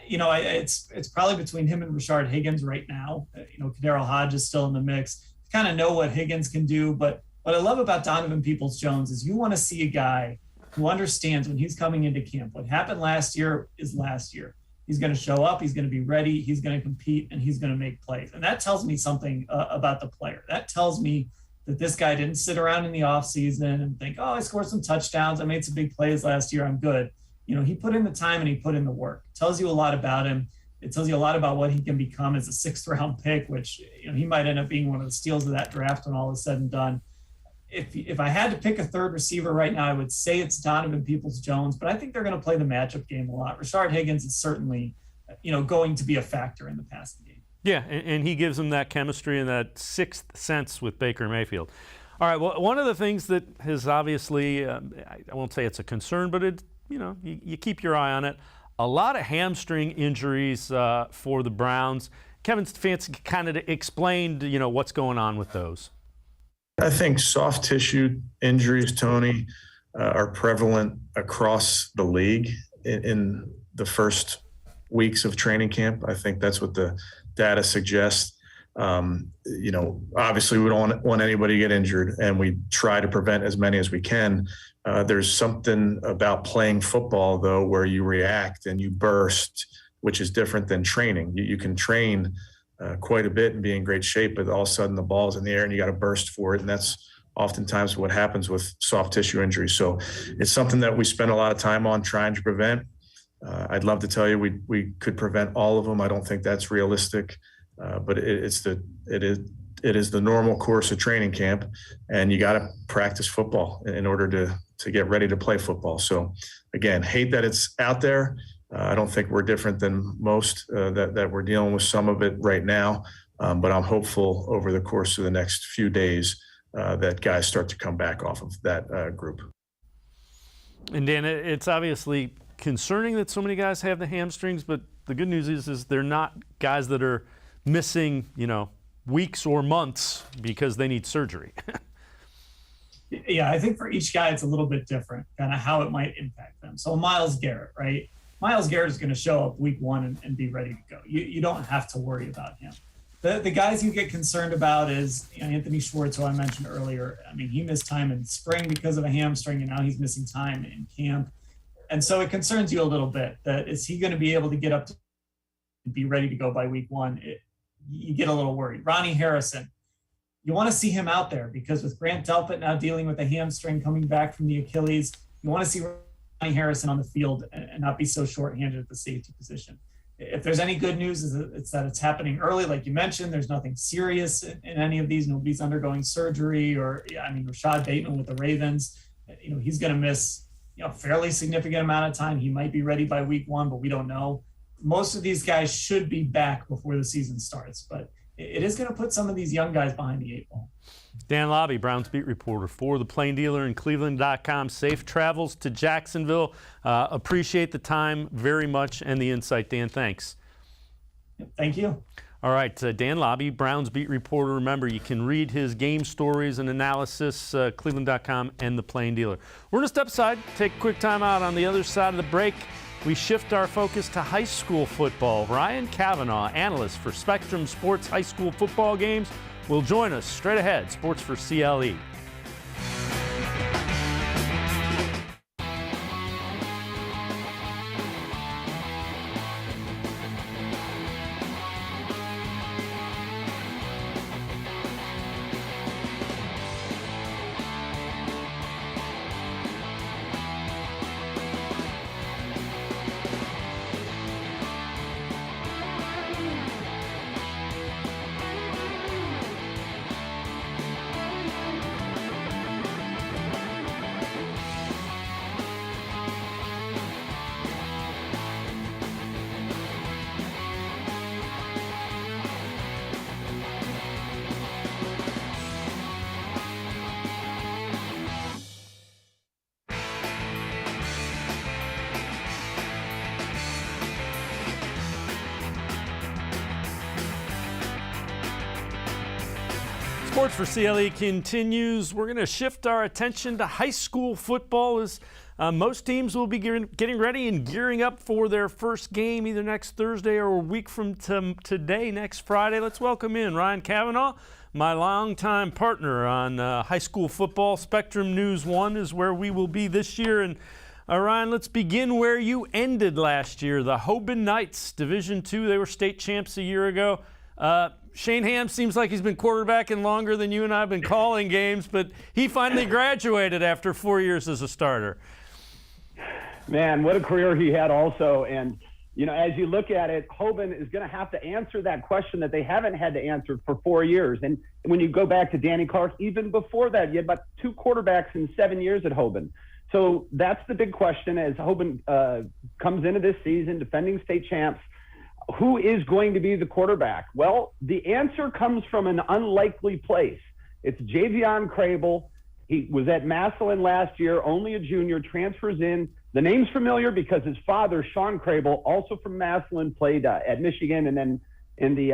It's probably between him and Rashard Higgins right now. Kadero Hodge is still in the mix. You kind of know what Higgins can do, but what I love about Donovan Peoples-Jones is you want to see a guy who understands when he's coming into camp. What happened last year is last year. He's going to show up, he's going to be ready, he's going to compete, and he's going to make plays. And that tells me something about the player. That tells me that this guy didn't sit around in the offseason and think, I scored some touchdowns, I made some big plays last year, I'm good. He put in the time and he put in the work. It tells you a lot about him. It tells you a lot about what he can become as a 6th-round pick, which he might end up being one of the steals of that draft when all is said and done. If I had to pick a third receiver right now, I would say it's Donovan Peoples-Jones, but I think they're going to play the matchup game a lot. Rashard Higgins is certainly, going to be a factor in the passing game. Yeah, and he gives them that chemistry and that sixth sense with Baker Mayfield. All right, well, one of the things that has obviously, I won't say it's a concern, but it, you keep your eye on it. A lot of hamstring injuries for the Browns. Kevin Stefanski kind of explained, what's going on with those. I think soft tissue injuries, Tony, are prevalent across the league in the first weeks of training camp. I think that's what the data suggests. Obviously we don't want anybody to get injured, and we try to prevent as many as we can. There's something about playing football, though, where you react and you burst, which is different than training. You can train quite a bit and be in great shape, but all of a sudden the ball's in the air and you got to burst for it. And that's oftentimes what happens with soft tissue injuries. So it's something that we spend a lot of time on trying to prevent. I'd love to tell you we could prevent all of them. I don't think that's realistic, but it is the normal course of training camp, and you got to practice football in order to get ready to play football. So again, hate that it's out there. I don't think we're different than most that we're dealing with some of it right now, but I'm hopeful over the course of the next few days that guys start to come back off of that group. And Dan, it's obviously concerning that so many guys have the hamstrings, but the good news is they're not guys that are missing, weeks or months because they need surgery. Yeah, I think for each guy it's a little bit different, kind of how it might impact them. So Myles Garrett, right? Myles Garrett is going to show up week 1 and be ready to go. You don't have to worry about him. The guys you get concerned about is Anthony Schwartz, who I mentioned earlier. I mean, he missed time in spring because of a hamstring, and now he's missing time in camp. And so it concerns you a little bit that is he going to be able to get up to be ready to go by week 1? You get a little worried. Ronnie Harrison, you want to see him out there because with Grant Delpit now dealing with a hamstring coming back from the Achilles, you want to see Harrison on the field and not be so shorthanded at the safety position. If there's any good news, it's that it's happening early. Like you mentioned, there's nothing serious in any of these. Nobody's undergoing surgery Rashad Bateman with the Ravens, he's going to miss, a fairly significant amount of time. He might be ready by week 1, but we don't know. Most of these guys should be back before the season starts, but it is going to put some of these young guys behind the 8 ball. Dan Labbe, Browns beat reporter for the Plain Dealer and cleveland.com. Safe travels to Jacksonville. Appreciate the time very much and the insight, Dan. Thanks. Thank you. All right, Dan Labbe, Browns beat reporter. Remember, you can read his game stories and analysis, cleveland.com and the Plain Dealer. We're going to step aside, take a quick time out. On the other side of the break, we shift our focus to high school football. Ryan Cavanaugh, analyst for Spectrum Sports high school football games, will join us straight ahead. Sports4CLE. Sports4CLE continues. We're going to shift our attention to high school football as most teams will be getting ready and gearing up for their first game either next Thursday or a week from today, next Friday. Let's welcome in Ryan Cavanaugh, my longtime partner on high school football. Spectrum News 1 is where we will be this year. And Ryan, let's begin where you ended last year. The Hoban Knights, Division II, they were state champs a year ago. Shane Ham seems like he's been quarterbacking longer than you and I have been calling games, but he finally graduated after 4 years as a starter. Man, what a career he had also. And, as you look at it, Hoban is going to have to answer that question that they haven't had to answer for 4 years. And when you go back to Danny Clark, even before that, you had about 2 quarterbacks in 7 years at Hoban. So that's the big question as Hoban comes into this season, defending state champs. Who is going to be the quarterback? Well, the answer comes from an unlikely place. It's Javion Crable. He was at Massillon last year, only a junior, transfers in. The name's familiar because his father, Sean Crable, also from Massillon, played at Michigan and then in the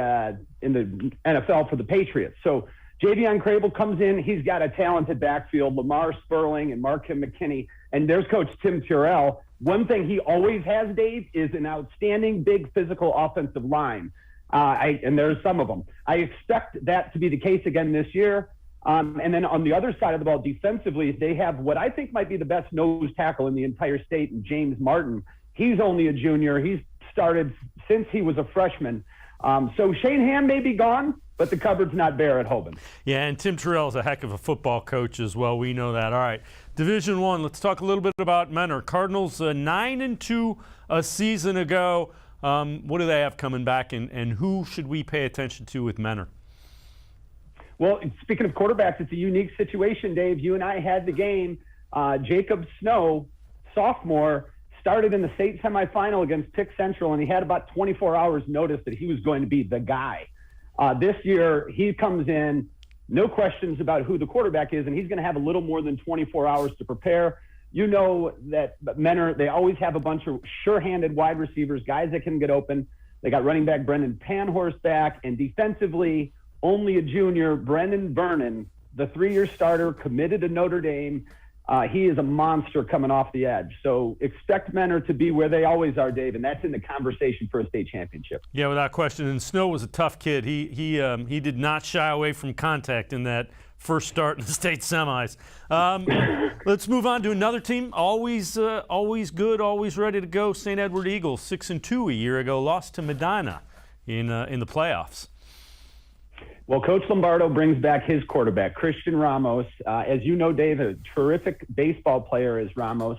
NFL for the Patriots. So Javion Crable comes in. He's got a talented backfield, Lamar Sperling and Markham McKinney. And there's Coach Tim Turrell. One thing he always has, Dave, is an outstanding big physical offensive line. And there's some of them. I expect that to be the case again this year. And then on the other side of the ball, defensively, they have what I think might be the best nose tackle in the entire state, James Martin. He's only a junior. He's started since he was a freshman. So Shane Ham may be gone, but the cupboard's not bare at Hoban. Yeah, and Tim Turrell is a heck of a football coach as well. We know that. All right, Division I, let's talk a little bit about Menor. Cardinals 9-2 a season ago. What do they have coming back, and who should we pay attention to with Menor? Well, speaking of quarterbacks, it's a unique situation, Dave. You and I had the game. Jacob Snow, sophomore, started in the state semifinal against Pick Central, and he had about 24 hours notice that he was going to be the guy. This year, he comes in, no questions about who the quarterback is, and he's going to have a little more than 24 hours to prepare. You know that Menor, they always have a bunch of sure-handed wide receivers, guys that can get open. They got running back Brendan Panhorse back, and defensively, only a junior, Brendan Vernon, the 3-year starter, committed to Notre Dame. He is a monster coming off the edge. So expect Menor to be where they always are, Dave, and that's in the conversation for a state championship. Yeah, without question. And Snow was a tough kid. He did not shy away from contact in that first start in the state semis. Let's move on to another team. Always good, always ready to go. St. Edward Eagles, 6-2 a year ago, lost to Medina in the playoffs. Well, Coach Lombardo brings back his quarterback, Christian Ramos. As you know, Dave, a terrific baseball player is Ramos.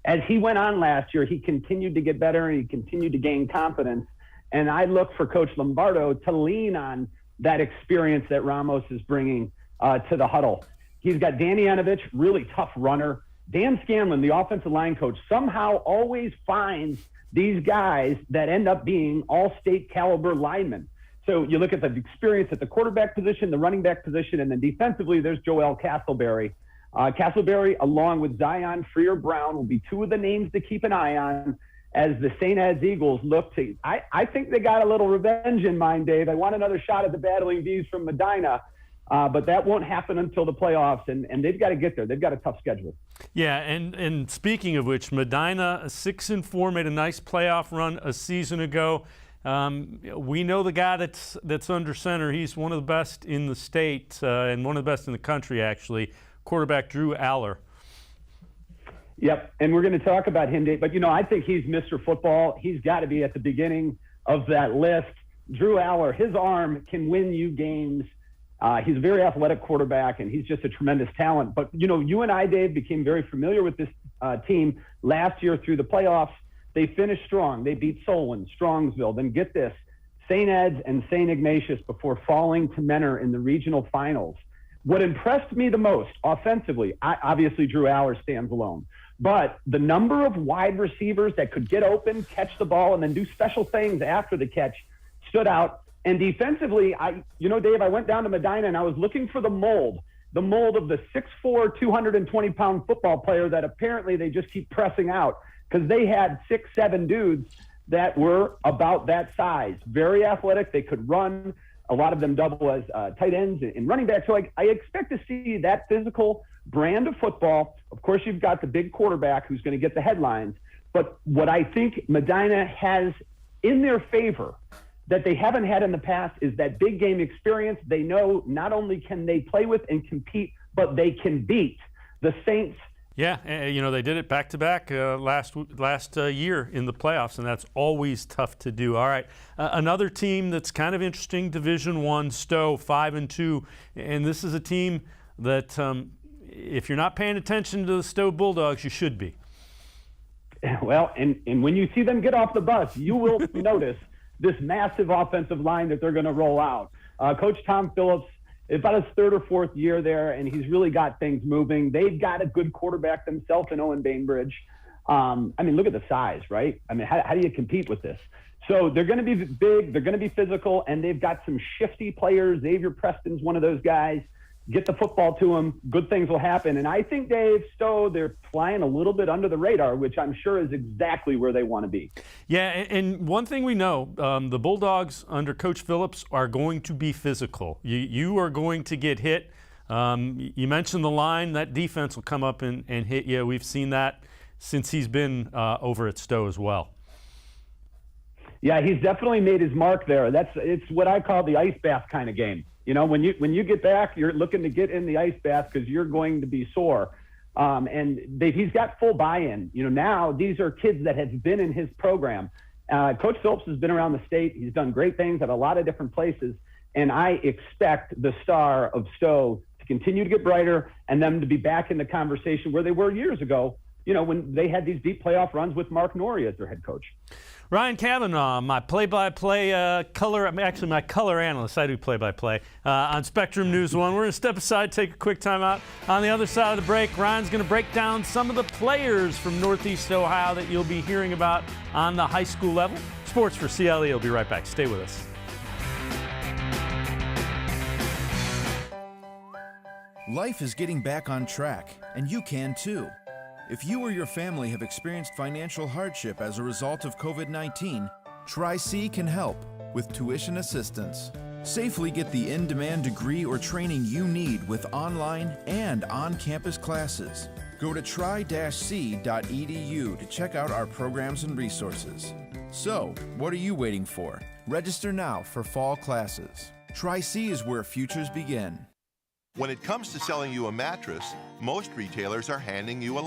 as he went on last year, he continued to get better and he continued to gain confidence. And I look for Coach Lombardo to lean on that experience that Ramos is bringing to the huddle. He's got Danny Anovich, really tough runner. Dan Scanlon, the offensive line coach, somehow always finds these guys that end up being all-state caliber linemen. So you look at the experience at the quarterback position, the running back position, and then defensively, there's Joel Castleberry. Castleberry, along with Zion Freer-Brown, will be two of the names to keep an eye on as the St. Ed's Eagles look to – I think they got a little revenge in mind, Dave. I want another shot at the Battling Bees from Medina, but that won't happen until the playoffs, and they've got to get there. They've got a tough schedule. Yeah, and speaking of which, Medina, 6-4, made a nice playoff run a season ago. We know the guy that's under center. He's one of the best in the state and one of the best in the country, actually, quarterback Drew Aller. Yep, and we're going to talk about him, Dave. But, I think he's Mr. Football. He's got to be at the beginning of that list. Drew Aller, his arm can win you games. He's a very athletic quarterback, and he's just a tremendous talent. But, you and I, Dave, became very familiar with this team last year through the playoffs. They finished strong. They beat Solon, Strongsville. Then get this, St. Ed's and St. Ignatius before falling to Menor in the regional finals. What impressed me the most offensively, obviously Drew Aller stands alone, but the number of wide receivers that could get open, catch the ball, and then do special things after the catch stood out. And defensively, Dave, I went down to Medina and I was looking for the mold of the 6'4", 220-pound football player that apparently they just keep pressing out, because they had 6'7" dudes that were about that size. Very athletic. They could run. A lot of them double as tight ends and running backs. So I expect to see that physical brand of football. Of course, you've got the big quarterback who's going to get the headlines. But what I think Medina has in their favor that they haven't had in the past is that big game experience. They know not only can they play with and compete, but they can beat the Saints. Yeah, they did it back-to-back last year in the playoffs, and that's always tough to do. All right, another team that's kind of interesting, Division I, Stowe, 5-2, and this is a team that if you're not paying attention to the Stowe Bulldogs, you should be. Well, and when you see them get off the bus, you will notice this massive offensive line that they're going to roll out. Coach Tom Phillips, about his third or fourth year there, and he's really got things moving. They've got a good quarterback themselves in Owen Bainbridge. Look at the size, right? How do you compete with this? So they're going to be big, they're going to be physical, and they've got some shifty players. Xavier Preston's one of those guys. Get the football to them, good things will happen. And I think, Dave, Stowe, they're flying a little bit under the radar, which I'm sure is exactly where they want to be. Yeah, and one thing we know, the Bulldogs under Coach Phillips are going to be physical. You are going to get hit. You mentioned the line. That defense will come up and hit you. We've seen that since he's been over at Stowe as well. Yeah, he's definitely made his mark there. It's what I call the ice bath kind of game. When you get back, you're looking to get in the ice bath because you're going to be sore. And he's got full buy-in. Now these are kids that have been in his program. Coach Phillips has been around the state. He's done great things at a lot of different places. And I expect the star of Stowe to continue to get brighter and them to be back in the conversation where they were years ago, when they had these deep playoff runs with Mark Norrie as their head coach. Ryan Cavanaugh, my play-by-play my color analyst. I do play-by-play on Spectrum News 1. We're going to step aside, take a quick time out. On the other side of the break, Ryan's going to break down some of the players from Northeast Ohio that you'll be hearing about on the high school level. Sports for CLE. We'll be right back. Stay with us. Life is getting back on track, and you can too. If you or your family have experienced financial hardship as a result of COVID-19, Tri-C can help with tuition assistance. Safely get the in-demand degree or training you need with online and on-campus classes. Go to tri-c.edu to check out our programs and resources. So, what are you waiting for? Register now for fall classes. Tri-C is where futures begin. When it comes to selling you a mattress, most retailers are handing you a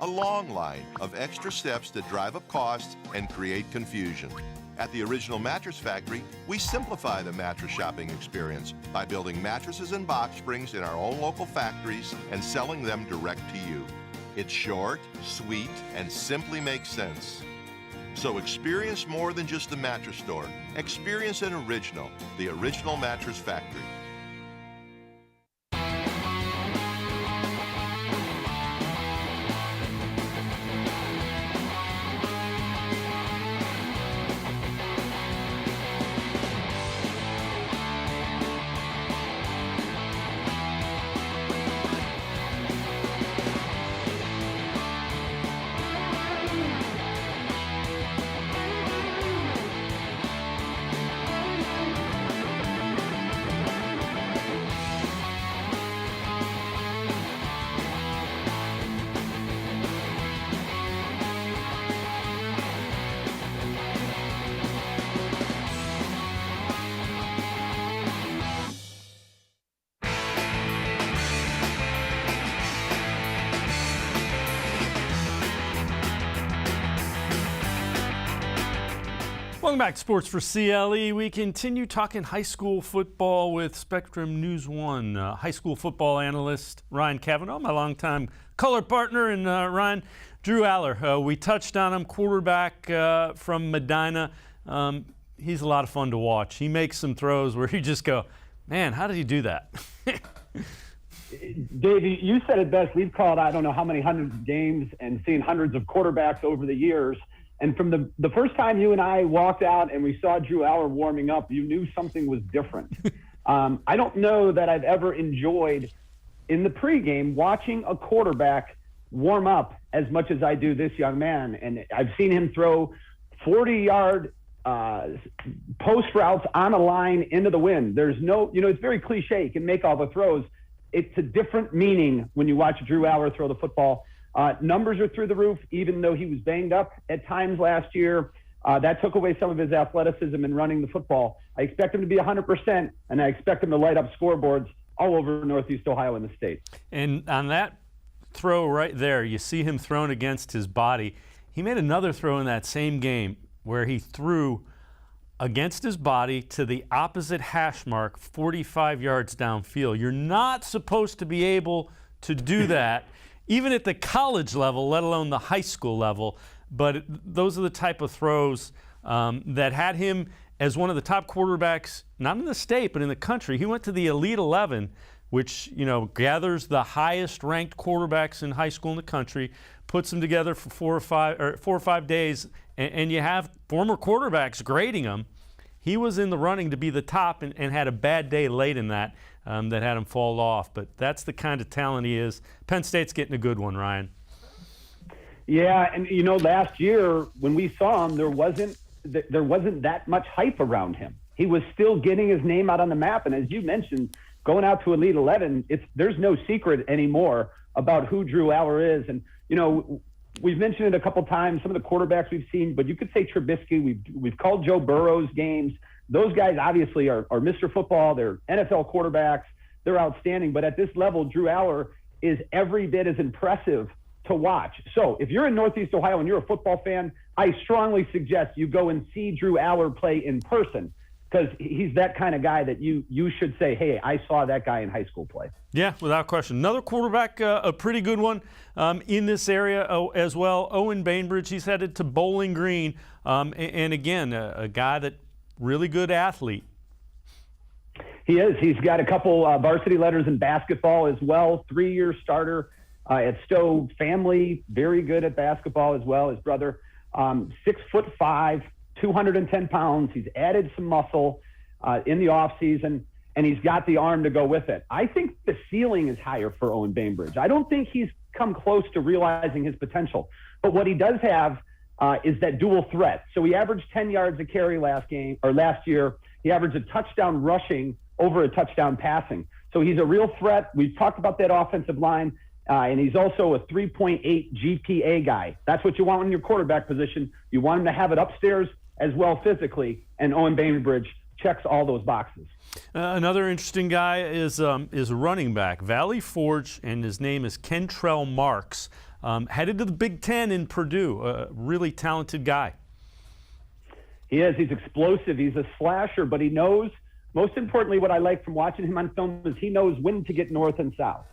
long line of extra steps that drive up costs and create confusion. At the Original Mattress Factory, we simplify the mattress shopping experience by building mattresses and box springs in our own local factories and selling them direct to you. It's short, sweet, and simply makes sense. So experience more than just the mattress store. Experience an original, the Original Mattress Factory. Welcome back to Sports4CLE. We continue talking high school football with Spectrum News 1 high school football analyst Ryan Cavanaugh, my longtime color partner, and Ryan, Drew Aller. We touched on him, quarterback from Medina. He's a lot of fun to watch. He makes some throws where you just go, man, how did he do that? Dave, you said it best. We've called I don't know how many hundreds of games and seen hundreds of quarterbacks over the years. And from the first time you and I walked out and we saw Drew Aller warming up, you knew something was different. I don't know that I've ever enjoyed in the pregame watching a quarterback warm up as much as I do this young man. And I've seen him throw 40-yard post routes on a line into the wind. There's no, it's very cliche. He can make all the throws. It's a different meaning when you watch Drew Aller throw the football. Numbers are through the roof, even though he was banged up at times last year. That took away some of his athleticism in running the football. I expect him to be 100%, and I expect him to light up scoreboards all over Northeast Ohio and the state. And on that throw right there, you see him thrown against his body. He made another throw in that same game where he threw against his body to the opposite hash mark, 45 yards downfield. You're not supposed to be able to do that. Even at the college level, let alone the high school level. But those are the type of throws that had him as one of the top quarterbacks, not in the state, but in the country. He went to the Elite 11, which, gathers the highest ranked quarterbacks in high school in the country, puts them together for 4 or 5 days, and you have former quarterbacks grading them. He was in the running to be the top and had a bad day late in that. That had him fall off, but that's the kind of talent he is. Penn State's getting a good one, Ryan. Yeah, and last year when we saw him, there wasn't that much hype around him. He was still getting his name out on the map, and as you mentioned, going out to Elite 11, there's no secret anymore about who Drew Aller is. And we've mentioned it a couple times, some of the quarterbacks we've seen, but you could say Trubisky. We've called Joe Burrow's games. Those guys obviously are Mr. Football. They're NFL quarterbacks. They're outstanding. But at this level, Drew Aller is every bit as impressive to watch. So if you're in Northeast Ohio and you're a football fan, I strongly suggest you go and see Drew Aller play in person, because he's that kind of guy that you should say, hey, I saw that guy in high school play. Yeah, without question. Another quarterback, a pretty good one in this area as well, Owen Bainbridge. He's headed to Bowling Green. And again, a guy that really good athlete. He is. He's got a couple varsity letters in basketball as well. 3-year starter at Stowe. Family, very good at basketball as well. His brother, 6'5", 210 pounds. He's added some muscle in the offseason, and he's got the arm to go with it. I think the ceiling is higher for Owen Bainbridge. I don't think he's come close to realizing his potential. But what he does have is that dual threat. So he averaged 10 yards a carry last year. He averaged a touchdown rushing over a touchdown passing. So he's a real threat. We've talked about that offensive line, and he's also a 3.8 GPA guy. That's what you want in your quarterback position. You want him to have it upstairs as well physically, and Owen Bainbridge checks all those boxes. Another interesting guy is a running back, Valley Forge, and his name is Kentrell Marks. Headed to the Big Ten in Purdue, a really talented guy. He is. He's explosive. He's a slasher, but he knows, most importantly, what I like from watching him on film is he knows when to get north and south.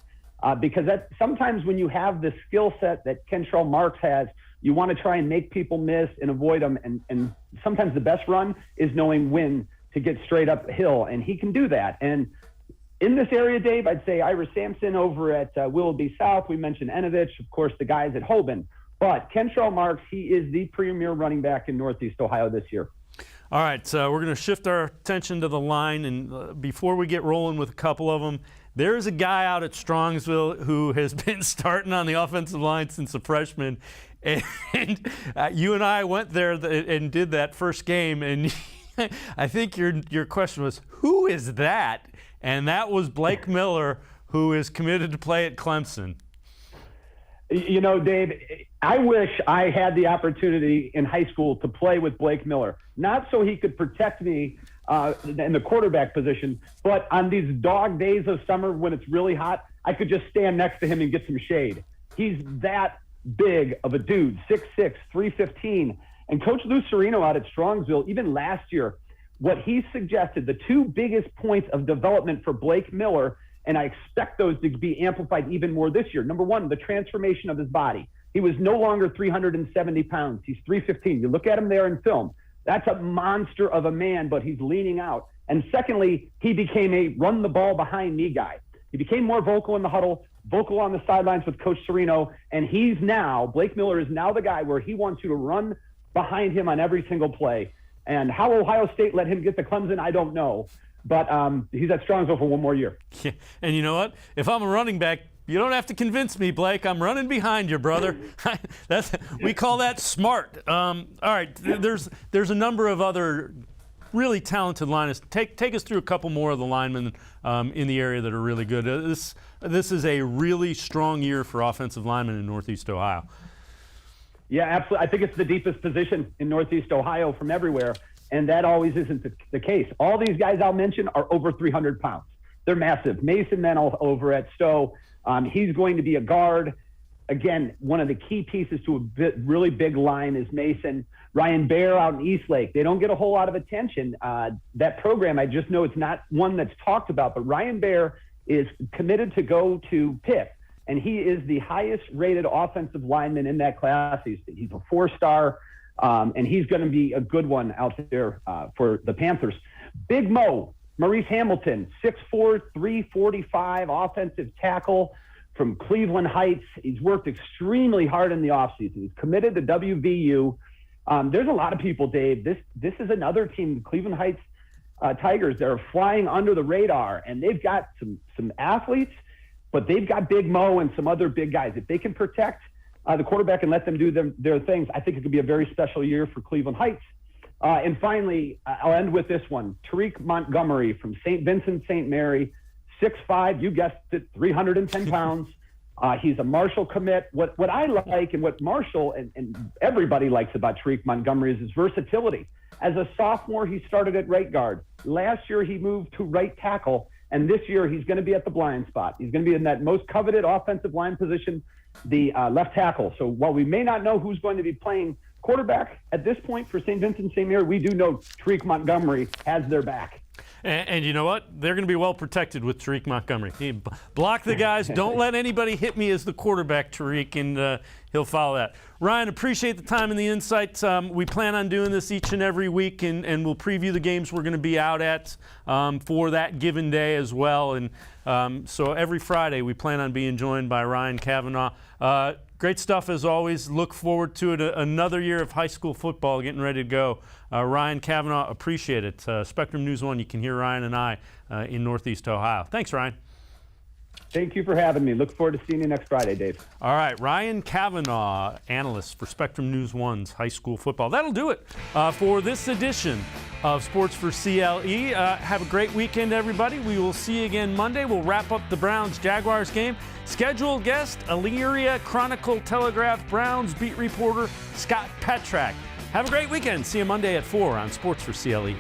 because that sometimes when you have the skill set that Kentrell Marks has, you want to try and make people miss and avoid them. And sometimes the best run is knowing when to get straight uphill, and he can do that. And in this area, Dave, I'd say Ira Sampson over at Willoughby South. We mentioned Enovich, of course, the guys at Hoban. But Kentrell Marks, he is the premier running back in Northeast Ohio this year. All right, so we're going to shift our attention to the line. And before we get rolling with a couple of them, there's a guy out at Strongsville who has been starting on the offensive line since a freshman. And you and I went there and did that first game. And I think your question was, who is that? And that was Blake Miller, who is committed to play at Clemson. You know, Dave, I wish I had the opportunity in high school to play with Blake Miller, not so he could protect me in the quarterback position, but on these dog days of summer when it's really hot, I could just stand next to him and get some shade. He's that big of a dude, 6'6", 315. And Coach Lou Serino out at Strongsville, even last year, what he suggested, the two biggest points of development for Blake Miller, and I expect those to be amplified even more this year. Number one, the transformation of his body. He was no longer 370 pounds. He's 315. You look at him there in film. That's a monster of a man, but he's leaning out. And secondly, he became a run the ball behind me guy. He became more vocal in the huddle, vocal on the sidelines with Coach Serino, and Blake Miller is now the guy where he wants you to run behind him on every single play. And how Ohio State let him get to Clemson, I don't know. But he's at Strongsville for one more year. Yeah. And you know what? If I'm a running back, you don't have to convince me, Blake. I'm running behind you, brother. We call that smart. All right, there's a number of other really talented linemen. Take us through a couple more of the linemen in the area that are really good. This is a really strong year for offensive linemen in Northeast Ohio. Yeah, absolutely. I think it's the deepest position in Northeast Ohio from everywhere, and that always isn't the case. All these guys I'll mention are over 300 pounds. They're massive. Mason Mennel over at Stowe, he's going to be a guard. Again, one of the key pieces to a really big line is Mason. Ryan Baer out in Eastlake. They don't get a whole lot of attention. That program, I just know it's not one that's talked about, but Ryan Baer is committed to go to Pitt, and he is the highest rated offensive lineman in that class. He's a 4-star, and he's going to be a good one out there for the Panthers. Big Mo, Maurice Hamilton, 6'4", 345, offensive tackle from Cleveland Heights. He's worked extremely hard in the offseason. He's committed to WVU. There's a lot of people, Dave. This is another team, the Cleveland Heights Tigers, that are flying under the radar, and they've got some athletes, but they've got Big Mo and some other big guys. If they can protect the quarterback and let them do their things, I think it could be a very special year for Cleveland Heights. And finally, I'll end with this one. Tariq Montgomery from St. Vincent St. Mary, 6'5", you guessed it, 310 pounds. He's a Marshall commit. What I like and what Marshall and everybody likes about Tariq Montgomery is his versatility. As a sophomore, he started at right guard. Last year, he moved to right tackle. And this year, he's going to be at the blind spot. He's going to be in that most coveted offensive line position, the left tackle. So while we may not know who's going to be playing quarterback at this point for St. Vincent St. Mary, we do know Tariq Montgomery has their back. And you know what? They're going to be well protected with Tariq Montgomery. He block the guys. Don't let anybody hit me as the quarterback, Tariq, and he'll follow that. Ryan, appreciate the time and the insights. We plan on doing this each and every week, and we'll preview the games we're going to be out at for that given day as well. And so every Friday we plan on being joined by Ryan Cavanaugh. Great stuff as always. Look forward to it. Another year of high school football getting ready to go. Ryan Cavanaugh, appreciate it. Spectrum News 1, you can hear Ryan and I in Northeast Ohio. Thanks, Ryan. Thank you for having me. Look forward to seeing you next Friday, Dave. All right, Ryan Cavanaugh, analyst for Spectrum News 1's high school football. That'll do it for this edition of Sports for CLE. Have a great weekend, everybody. We will see you again Monday. We'll wrap up the Browns-Jaguars game. Scheduled guest, Elyria Chronicle-Telegraph Browns beat reporter Scott Petrak. Have a great weekend. See you Monday at 4 on Sports for CLE.